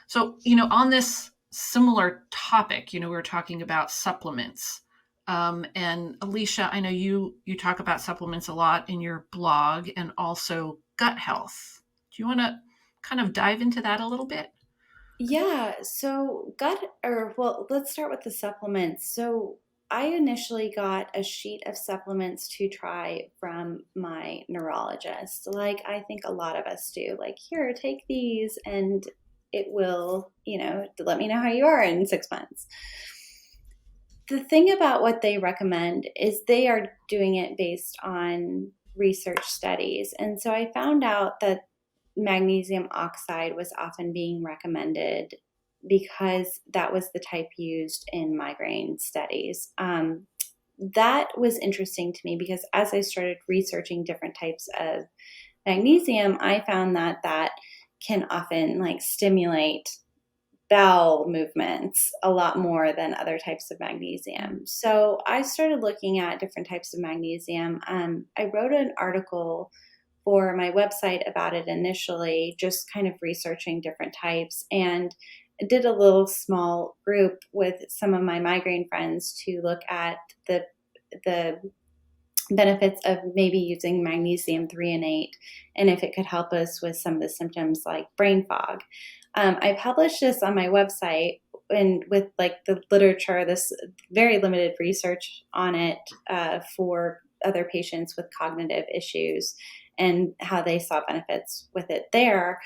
So, on this similar topic, we were talking about supplements. And Alicia, I know you talk about supplements a lot in your blog, and also gut health. Do you want to kind of dive into that a little bit? Yeah. So let's start with the supplements. So I initially got a sheet of supplements to try from my neurologist, like I think a lot of us do. Like, here, take these. And it will, let me know how you are in 6 months. The thing about what they recommend is they are doing it based on research studies. And so I found out that magnesium oxide was often being recommended because that was the type used in migraine studies. That was interesting to me because as I started researching different types of magnesium, I found that can often stimulate bowel movements a lot more than other types of magnesium. So I started looking at different types of magnesium. I wrote an article for my website about it initially, just kind of researching different types, and did a little small group with some of my migraine friends to look at the benefits of maybe using magnesium threonate and if it could help us with some of the symptoms like brain fog. I published this on my website and with the literature, this very limited research on it for other patients with cognitive issues and how they saw benefits with it there.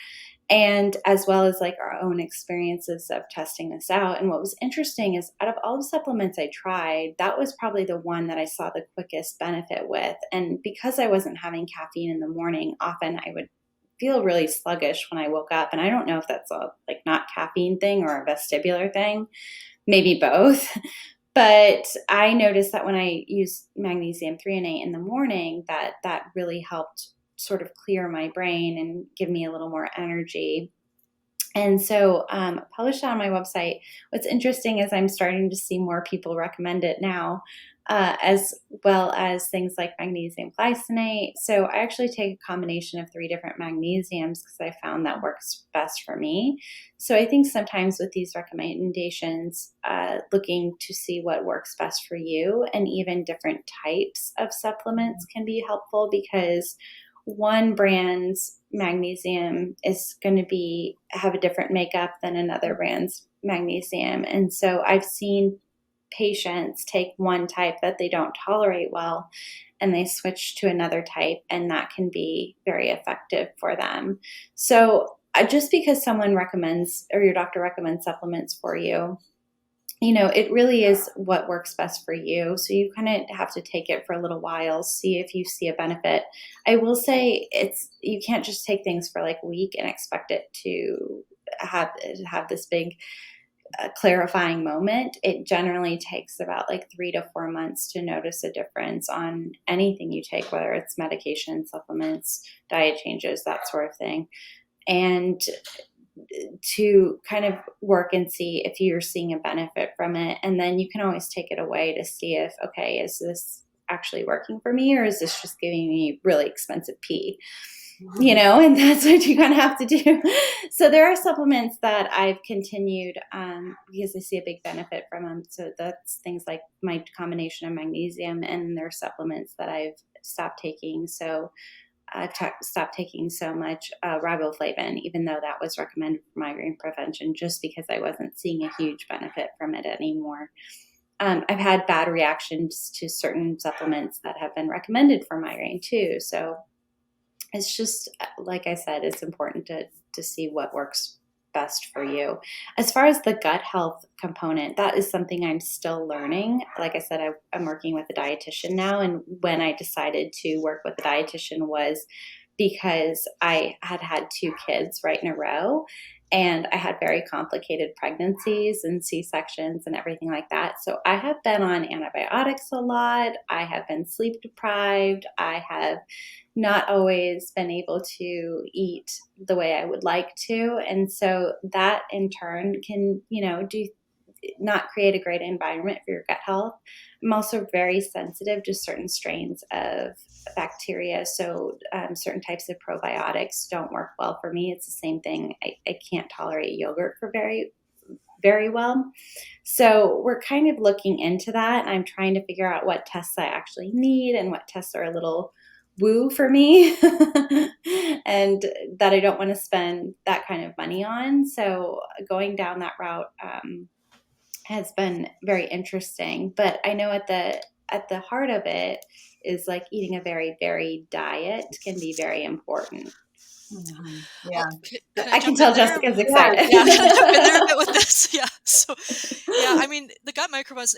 And as well as our own experiences of testing this out. And what was interesting is out of all the supplements I tried, that was probably the one that I saw the quickest benefit with. And because I wasn't having caffeine in the morning, often I would feel really sluggish when I woke up. And I don't know if that's a not caffeine thing or a vestibular thing, maybe both. But I noticed that when I used magnesium threonate in the morning, that really helped sort of clear my brain and give me a little more energy. And so published on my website. What's interesting is I'm starting to see more people recommend it now, as well as things like magnesium glycinate. So I actually take a combination of 3 different magnesiums because I found that works best for me. So I think sometimes with these recommendations, looking to see what works best for you and even different types of supplements can be helpful because one brand's magnesium is going to have a different makeup than another brand's magnesium. And so I've seen patients take one type that they don't tolerate well and they switch to another type, and that can be very effective for them. So just because someone recommends or your doctor recommends supplements for you, it really is what works best for you. So you kind of have to take it for a little while, see if you see a benefit. I will say you can't just take things for a week and expect it to have this big clarifying moment. It generally takes about 3 to 4 months to notice a difference on anything you take, whether it's medication, supplements, diet changes, that sort of thing. And to kind of work and see if you're seeing a benefit from it. And then you can always take it away to see if, okay, is this actually working for me or is this just giving me really expensive pee? And that's what you kind of have to do. So there are supplements that I've continued because I see a big benefit from them. So that's things like my combination of magnesium, and there are supplements that I've stopped taking. So stopped taking so much riboflavin, even though that was recommended for migraine prevention, just because I wasn't seeing a huge benefit from it anymore. I've had bad reactions to certain supplements that have been recommended for migraine too. So it's just, like I said, it's important to see what works best for you. As far as the gut health component, that is something I'm still learning. Like I said, I'm working with a dietitian now. And when I decided to work with a dietitian was because I had 2 kids right in a row. And I had very complicated pregnancies and C-sections and everything like that. So I have been on antibiotics a lot. I have been sleep deprived. I have not always been able to eat the way I would like to. And so that in turn can, not create a great environment for your gut health. I'm also very sensitive to certain strains of bacteria. So certain types of probiotics don't work well for me. It's the same thing. I can't tolerate yogurt for very, very well. So we're kind of looking into that. And I'm trying to figure out what tests I actually need and what tests are a little woo for me and that I don't want to spend that kind of money on. So going down that route has been very interesting. But I know at the heart of it is eating a very varied diet can be very important. Yeah. Can I I can jump tell in there? Jessica's excited. Yeah, can I jump in there a bit with this? Yeah. So, yeah, I mean, the gut microbiome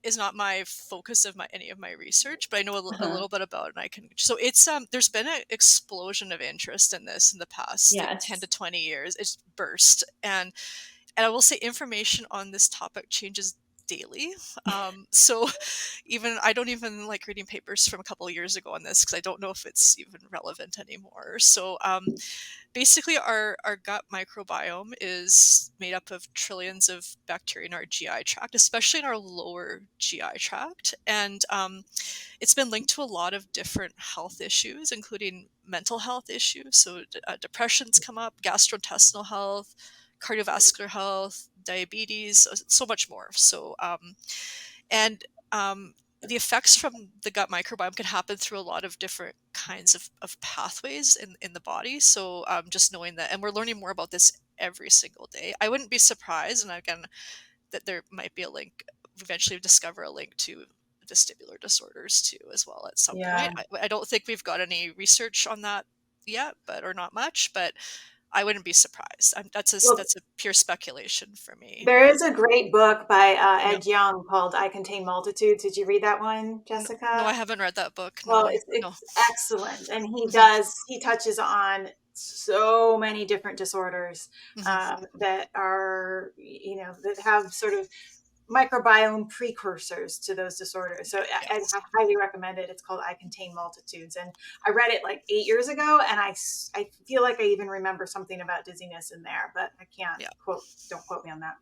is not my focus of any of my research, but I know a little bit about it. And I can. So it's there's been an explosion of interest in this in the past like 10 to 20 years. It's burst, and I will say information on this topic changes daily. So even I don't even like reading papers from a couple of years ago on this because I don't know if it's even relevant anymore. So basically our gut microbiome is made up of trillions of bacteria in our GI tract, especially in our lower GI tract. And it's been linked to a lot of different health issues, including mental health issues. So depression's come up, gastrointestinal health, cardiovascular health, diabetes, so much more. So, and the effects from the gut microbiome can happen through a lot of different kinds of pathways in the body. So just knowing that, and we're learning more about this every single day. I wouldn't be surprised, and again, that there might be a link, eventually discover a link to vestibular disorders too, as well at some point. I don't think we've got any research on that yet, or not much, but I wouldn't be surprised. That's a pure speculation for me. There is a great book by Ed Young called "I Contain Multitudes." Did you read that one, Jessica? No, I haven't read that book. No. Well, it's excellent, and he touches on so many different disorders that are, that have sort of microbiome precursors to those disorders. So I highly recommend it. It's called "I Contain Multitudes," and I read it like 8 years ago, and I feel like I even remember something about dizziness in there, but I can't don't quote me on that.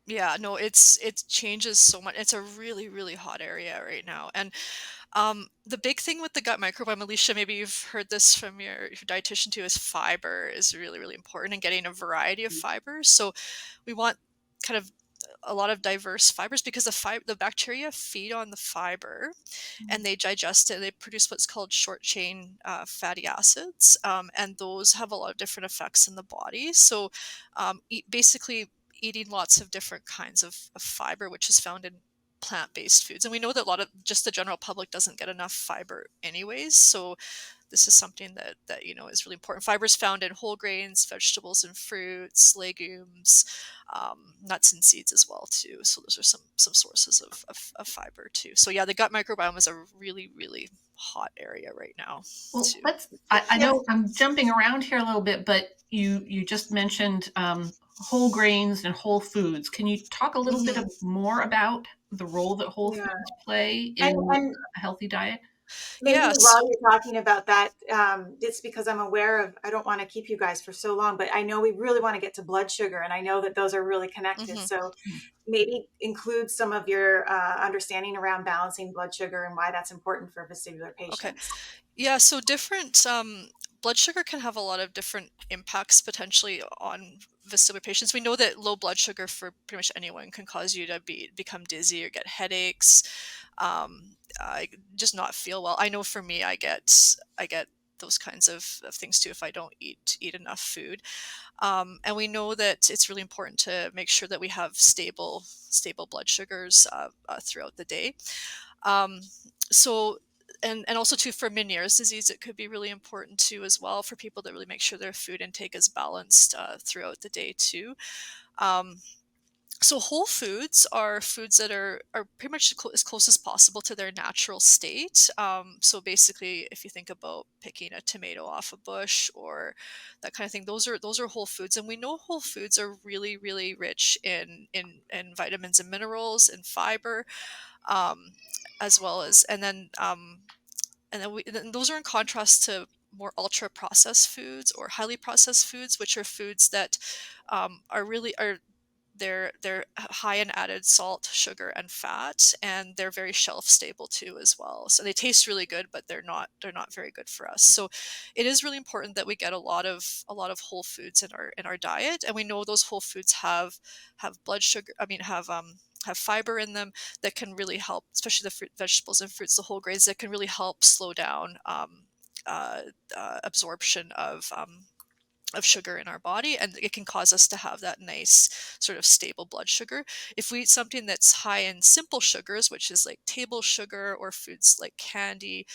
Yeah, no, it changes so much. It's a really, really hot area right now. And the big thing with the gut microbiome, Alicia, maybe you've heard this from your dietitian too, is fiber is really, really important, and getting a variety of fibers. So we want kind of a lot of diverse fibers because the bacteria feed on the fiber and they digest it. They produce what's called short chain fatty acids, and those have a lot of different effects in the body. So basically eating lots of different kinds of fiber, which is found in plant-based foods. And we know that a lot of just the general public doesn't get enough fiber anyways. So this is something that is really important. Fiber is found in whole grains, vegetables and fruits, legumes, nuts and seeds as well too. So those are some sources of fiber too. So yeah, the gut microbiome is a really, really hot area right now. Well, I know I'm jumping around here a little bit, but you just mentioned whole grains and whole foods. Can you talk a little bit more about the role that whole foods play in a healthy diet? Maybe while you're talking about that, it's because I'm aware of, I don't want to keep you guys for so long, but I know we really want to get to blood sugar, and I know that those are really connected. So maybe include some of your understanding around balancing blood sugar and why that's important for vestibular patients. Okay. Yeah, so different blood sugar can have a lot of different impacts potentially on vestibular patients. We know that low blood sugar for pretty much anyone can cause you to become dizzy or get headaches, just not feel well. I know for me, I get those kinds of things too if I don't eat enough food. And we know that it's really important to make sure that we have stable blood sugars throughout the day. So and also too for Meniere's disease, it could be really important too as well for people to really make sure their food intake is balanced throughout the day too. So whole foods are foods that are pretty much as close as possible to their natural state. So basically, if you think about picking a tomato off a bush or that kind of thing, those are whole foods. And we know whole foods are really, really rich in vitamins and minerals and fiber, as well as, and then those are in contrast to more ultra processed foods or highly processed foods, which are foods that they're high in added salt, sugar, and fat, and they're very shelf stable too as well. So they taste really good, but they're not very good for us. So it is really important that we get a lot of whole foods in our diet, and we know those whole foods have blood sugar. Have fiber in them that can really help, especially the fruit, vegetables and fruits, the whole grains, that can really help slow down absorption of of sugar in our body, and it can cause us to have that nice sort of stable blood sugar. If we eat something that's high in simple sugars, which is like table sugar or foods like candy,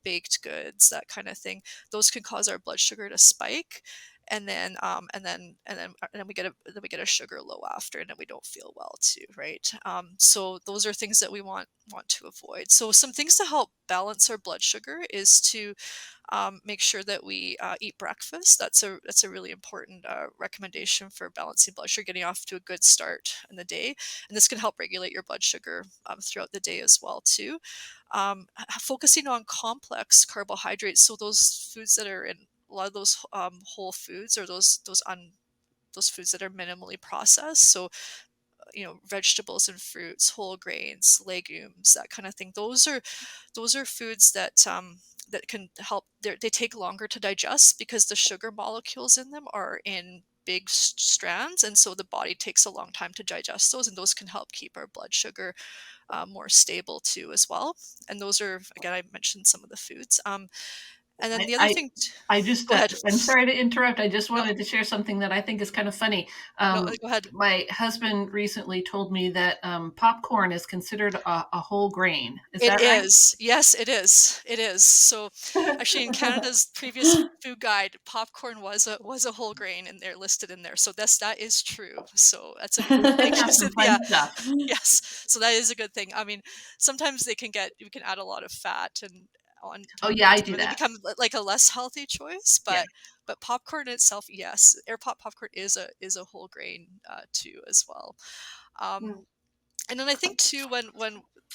baked goods, that kind of thing, those can cause our blood sugar to spike. And then we get a sugar low after, and then we don't feel well too, right? So those are things that we want to avoid. So some things to help balance our blood sugar is to make sure that we eat breakfast. That's a really important recommendation for balancing blood sugar, getting off to a good start in the day, and this can help regulate your blood sugar throughout the day as well too. Focusing on complex carbohydrates, so those foods that are in a lot of those whole foods, or those foods that are minimally processed. So vegetables and fruits, whole grains, legumes, that kind of thing. Those are foods that can help. They take longer to digest because the sugar molecules in them are in big strands, and so the body takes a long time to digest those, and those can help keep our blood sugar more stable too as well. And those are, again, I mentioned some of the foods. And then the other thing, I just, go ahead. I'm sorry to interrupt. I just No, wanted to share something that I think is kind of funny. no, go ahead. My husband recently told me that popcorn is considered a whole grain. Is that It right? is. Yes, it is. It is. So actually in Canada's previous food guide, popcorn was a whole grain, and they're listed in there. So that is true. So that's a good thing. That's some Cynthia. fun stuff. Yes. So that is a good thing. I mean, sometimes we can add a lot of fat and on Oh top yeah, I of do it, they that. become like a less healthy choice. Yeah. But popcorn itself, yes, popcorn is a whole grain too as well. Um, and then I think too, when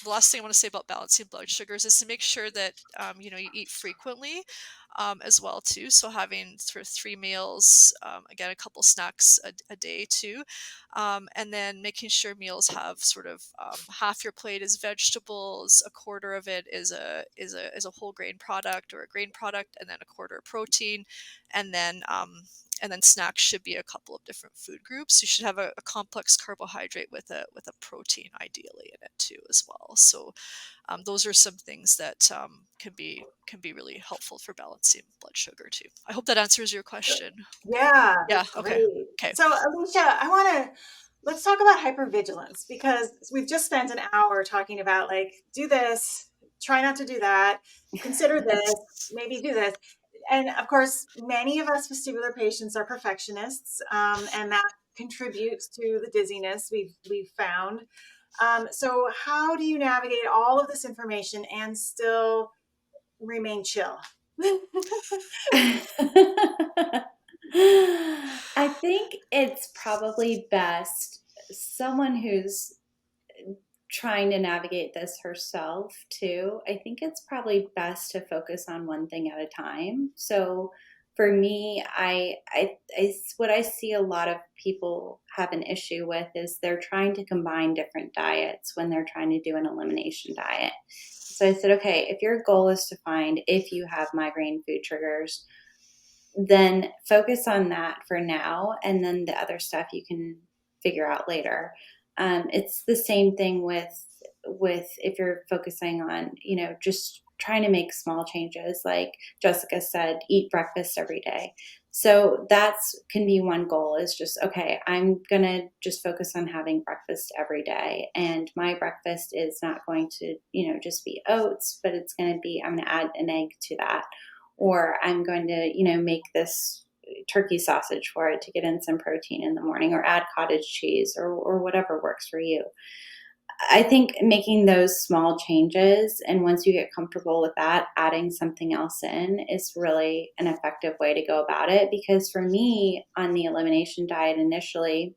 the last thing I want to say about balancing blood sugars is to make sure that you eat frequently as well too. So having sort of 3 meals, again, a couple snacks a day too, and then making sure meals have sort of half your plate is vegetables, a quarter of it is a whole grain product or a grain product, and then a quarter protein, and then snacks should be a couple of different food groups. You should have a complex carbohydrate with a protein ideally in it too as well. So those are some things that can be really helpful for balancing blood sugar too. I hope that answers your question. Yeah, Yeah. that's Okay. great. Okay. So, Alicia, let's talk about hypervigilance, because we've just spent an hour talking about, like, do this, try not to do that, consider this, maybe do this. And of course, many of us vestibular patients are perfectionists, and that contributes to the dizziness we've found. So how do you navigate all of this information and still remain chill? I think it's probably best someone who's trying to navigate this herself too. I think it's probably best to focus on one thing at a time. So for me, I what I see a lot of people have an issue with is they're trying to combine different diets when they're trying to do an elimination diet. So I said, okay, if your goal is to find if you have migraine food triggers, then focus on that for now, and then the other stuff you can figure out later. It's the same thing with if you're focusing on, just trying to make small changes, like Jessica said, eat breakfast every day. So that's can be one goal, is just, okay, I'm going to just focus on having breakfast every day. And my breakfast is not going to, just be oats, but it's going to be, I'm going to add an egg to that. Or I'm going to, make this turkey sausage for it to get in some protein in the morning, or add cottage cheese, or whatever works for you. I think making those small changes, and once you get comfortable with that, adding something else in is really an effective way to go about it. Because for me, on the elimination diet initially,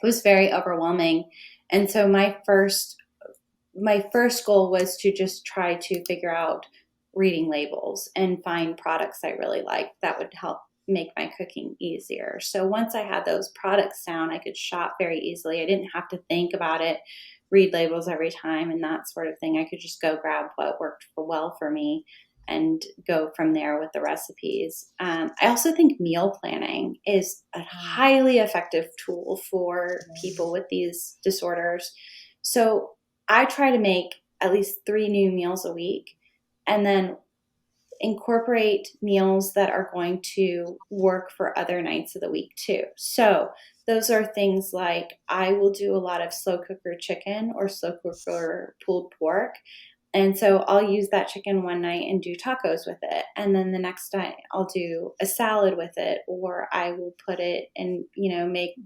it was very overwhelming. And so my first goal was to just try to figure out reading labels and find products I really liked that would help make my cooking easier. So once I had those products down, I could shop very easily. I didn't have to think about it, read labels every time and that sort of thing. I could just go grab what worked well for me and go from there with the recipes. I also think meal planning is a highly effective tool for people with these disorders. So I try to make at least 3 new meals a week. And then incorporate meals that are going to work for other nights of the week too. So those are things like I will do a lot of slow cooker chicken or slow cooker pulled pork. And so I'll use that chicken one night and do tacos with it. And then the next night I'll do a salad with it, or I will put it and, make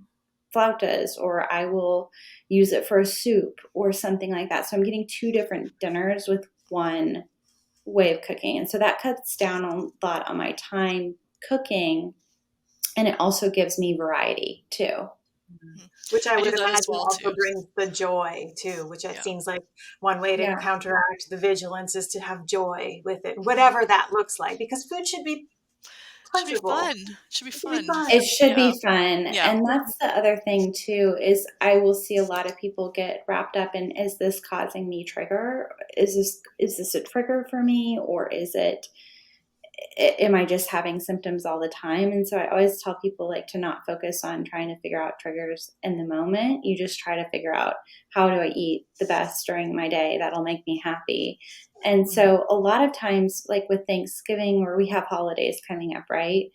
flautas, or I will use it for a soup or something like that. So I'm getting 2 different dinners with one way of cooking. And so that cuts down a lot on my time cooking. And it also gives me variety too. Which I would imagine well also too. brings the joy too, which it seems like one way to counteract the vigilance is to have joy with it, whatever that looks like, because food should be pleasurable. Should be fun. It should be fun. Yeah. And that's the other thing too, is I will see a lot of people get wrapped up in, is this causing me trigger? Is this a trigger for me? Or am I just having symptoms all the time? And so I always tell people to not focus on trying to figure out triggers in the moment. You just try to figure out, how do I eat the best during my day that'll make me happy? And so a lot of times, with Thanksgiving, where we have holidays coming up, right?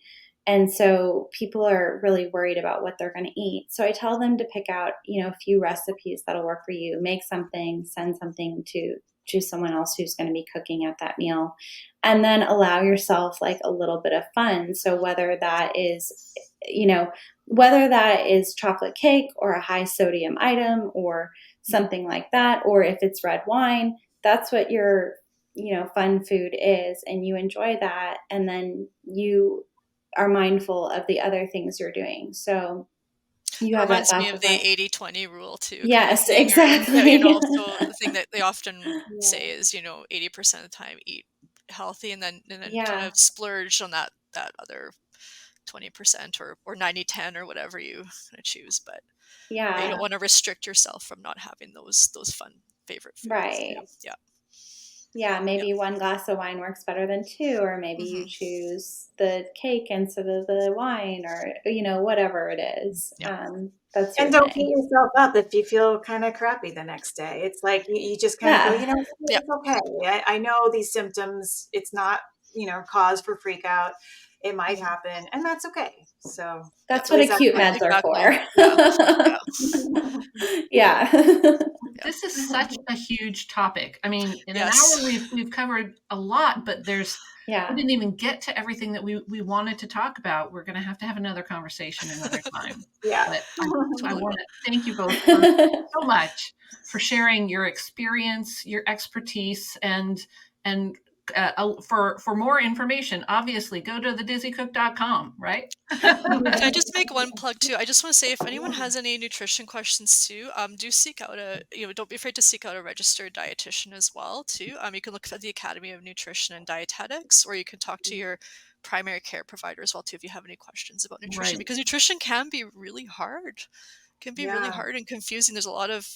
And so people are really worried about what they're going to eat. So I tell them to pick out, a few recipes that'll work for you, make something, send something to someone else who's going to be cooking at that meal, and then allow yourself a little bit of fun. So whether that is chocolate cake or a high sodium item or something like that, or if it's red wine, that's what your, fun food is, and you enjoy that. And then you are mindful of the other things you're doing. So you have reminds me of the 80-20 rule too. Yes, exactly. So the thing that they often say is, 80% of the time eat healthy, and then kind of splurge on that other 20% or 90-10 or whatever you kind of choose. But you don't want to restrict yourself from not having those fun favorite foods. Right. Yeah, maybe 1 glass of wine works better than 2, or maybe you choose the cake instead of the wine, or whatever it is. That's and don't beat yourself up if you feel kind of crappy the next day. It's like you just kind of go, it's okay. I know these symptoms. It's not cause for freak out. It might happen, and that's okay. So that's what acute meds are for. Yeah. This is such a huge topic. I mean, in an hour we've covered a lot, but we didn't even get to everything that we wanted to talk about. We're going to have another conversation another time. But I want to thank you both so much for sharing your experience, your expertise, and for more information, obviously go to thedizzycook.com, right? Can I just make one plug too? I just want to say, if anyone has any nutrition questions too, do seek out don't be afraid to seek out a registered dietitian as well too. You can look at the Academy of Nutrition and Dietetics, or you can talk to your primary care provider as well too if you have any questions about nutrition, because nutrition can be really hard. Really hard and confusing. There's a lot of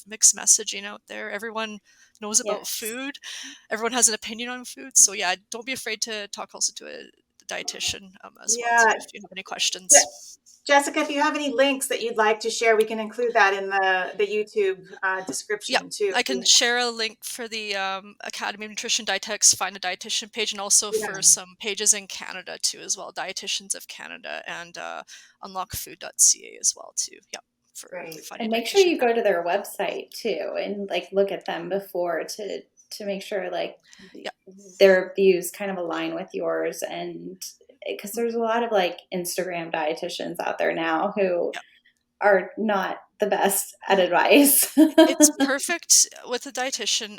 mixed messaging out there. Everyone knows about food. Everyone has an opinion on food. So don't be afraid to talk also to a dietitian as well too, if you have any questions. Jessica, if you have any links that you'd like to share, we can include that in the YouTube description too. I can share a link for the Academy of Nutrition Dietetics Find a Dietitian page, and also for some pages in Canada too as well, Dietitians of Canada and unlockfood.ca as well too. And make sure you go to their website too and look at them before to make sure their views kind of align with yours, and because there's a lot of Instagram dietitians out there now who are not the best at advice. It's perfect with a dietitian.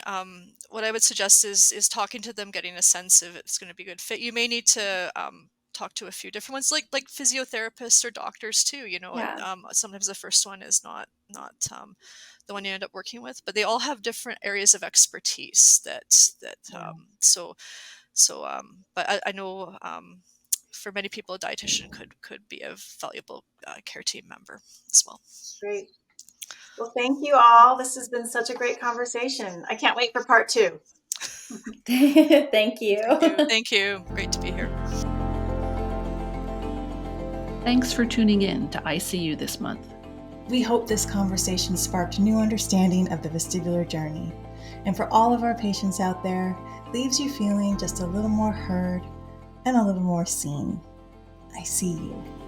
What I would suggest is talking to them, getting a sense of it's going to be a good fit. You may need to talk to a few different ones, like physiotherapists or doctors too. Sometimes the first one is not the one you end up working with, but they all have different areas of expertise but I know for many people a dietitian could be a valuable care team member as well. Great. Well, thank you all. This has been such a great conversation. I can't wait for part 2. Thank you. Thank you. Great to be here. Thanks for tuning in to ICU this month. We hope this conversation sparked new understanding of the vestibular journey. and for all of our patients out there, leaves you feeling just a little more heard and a little more seen. I see you.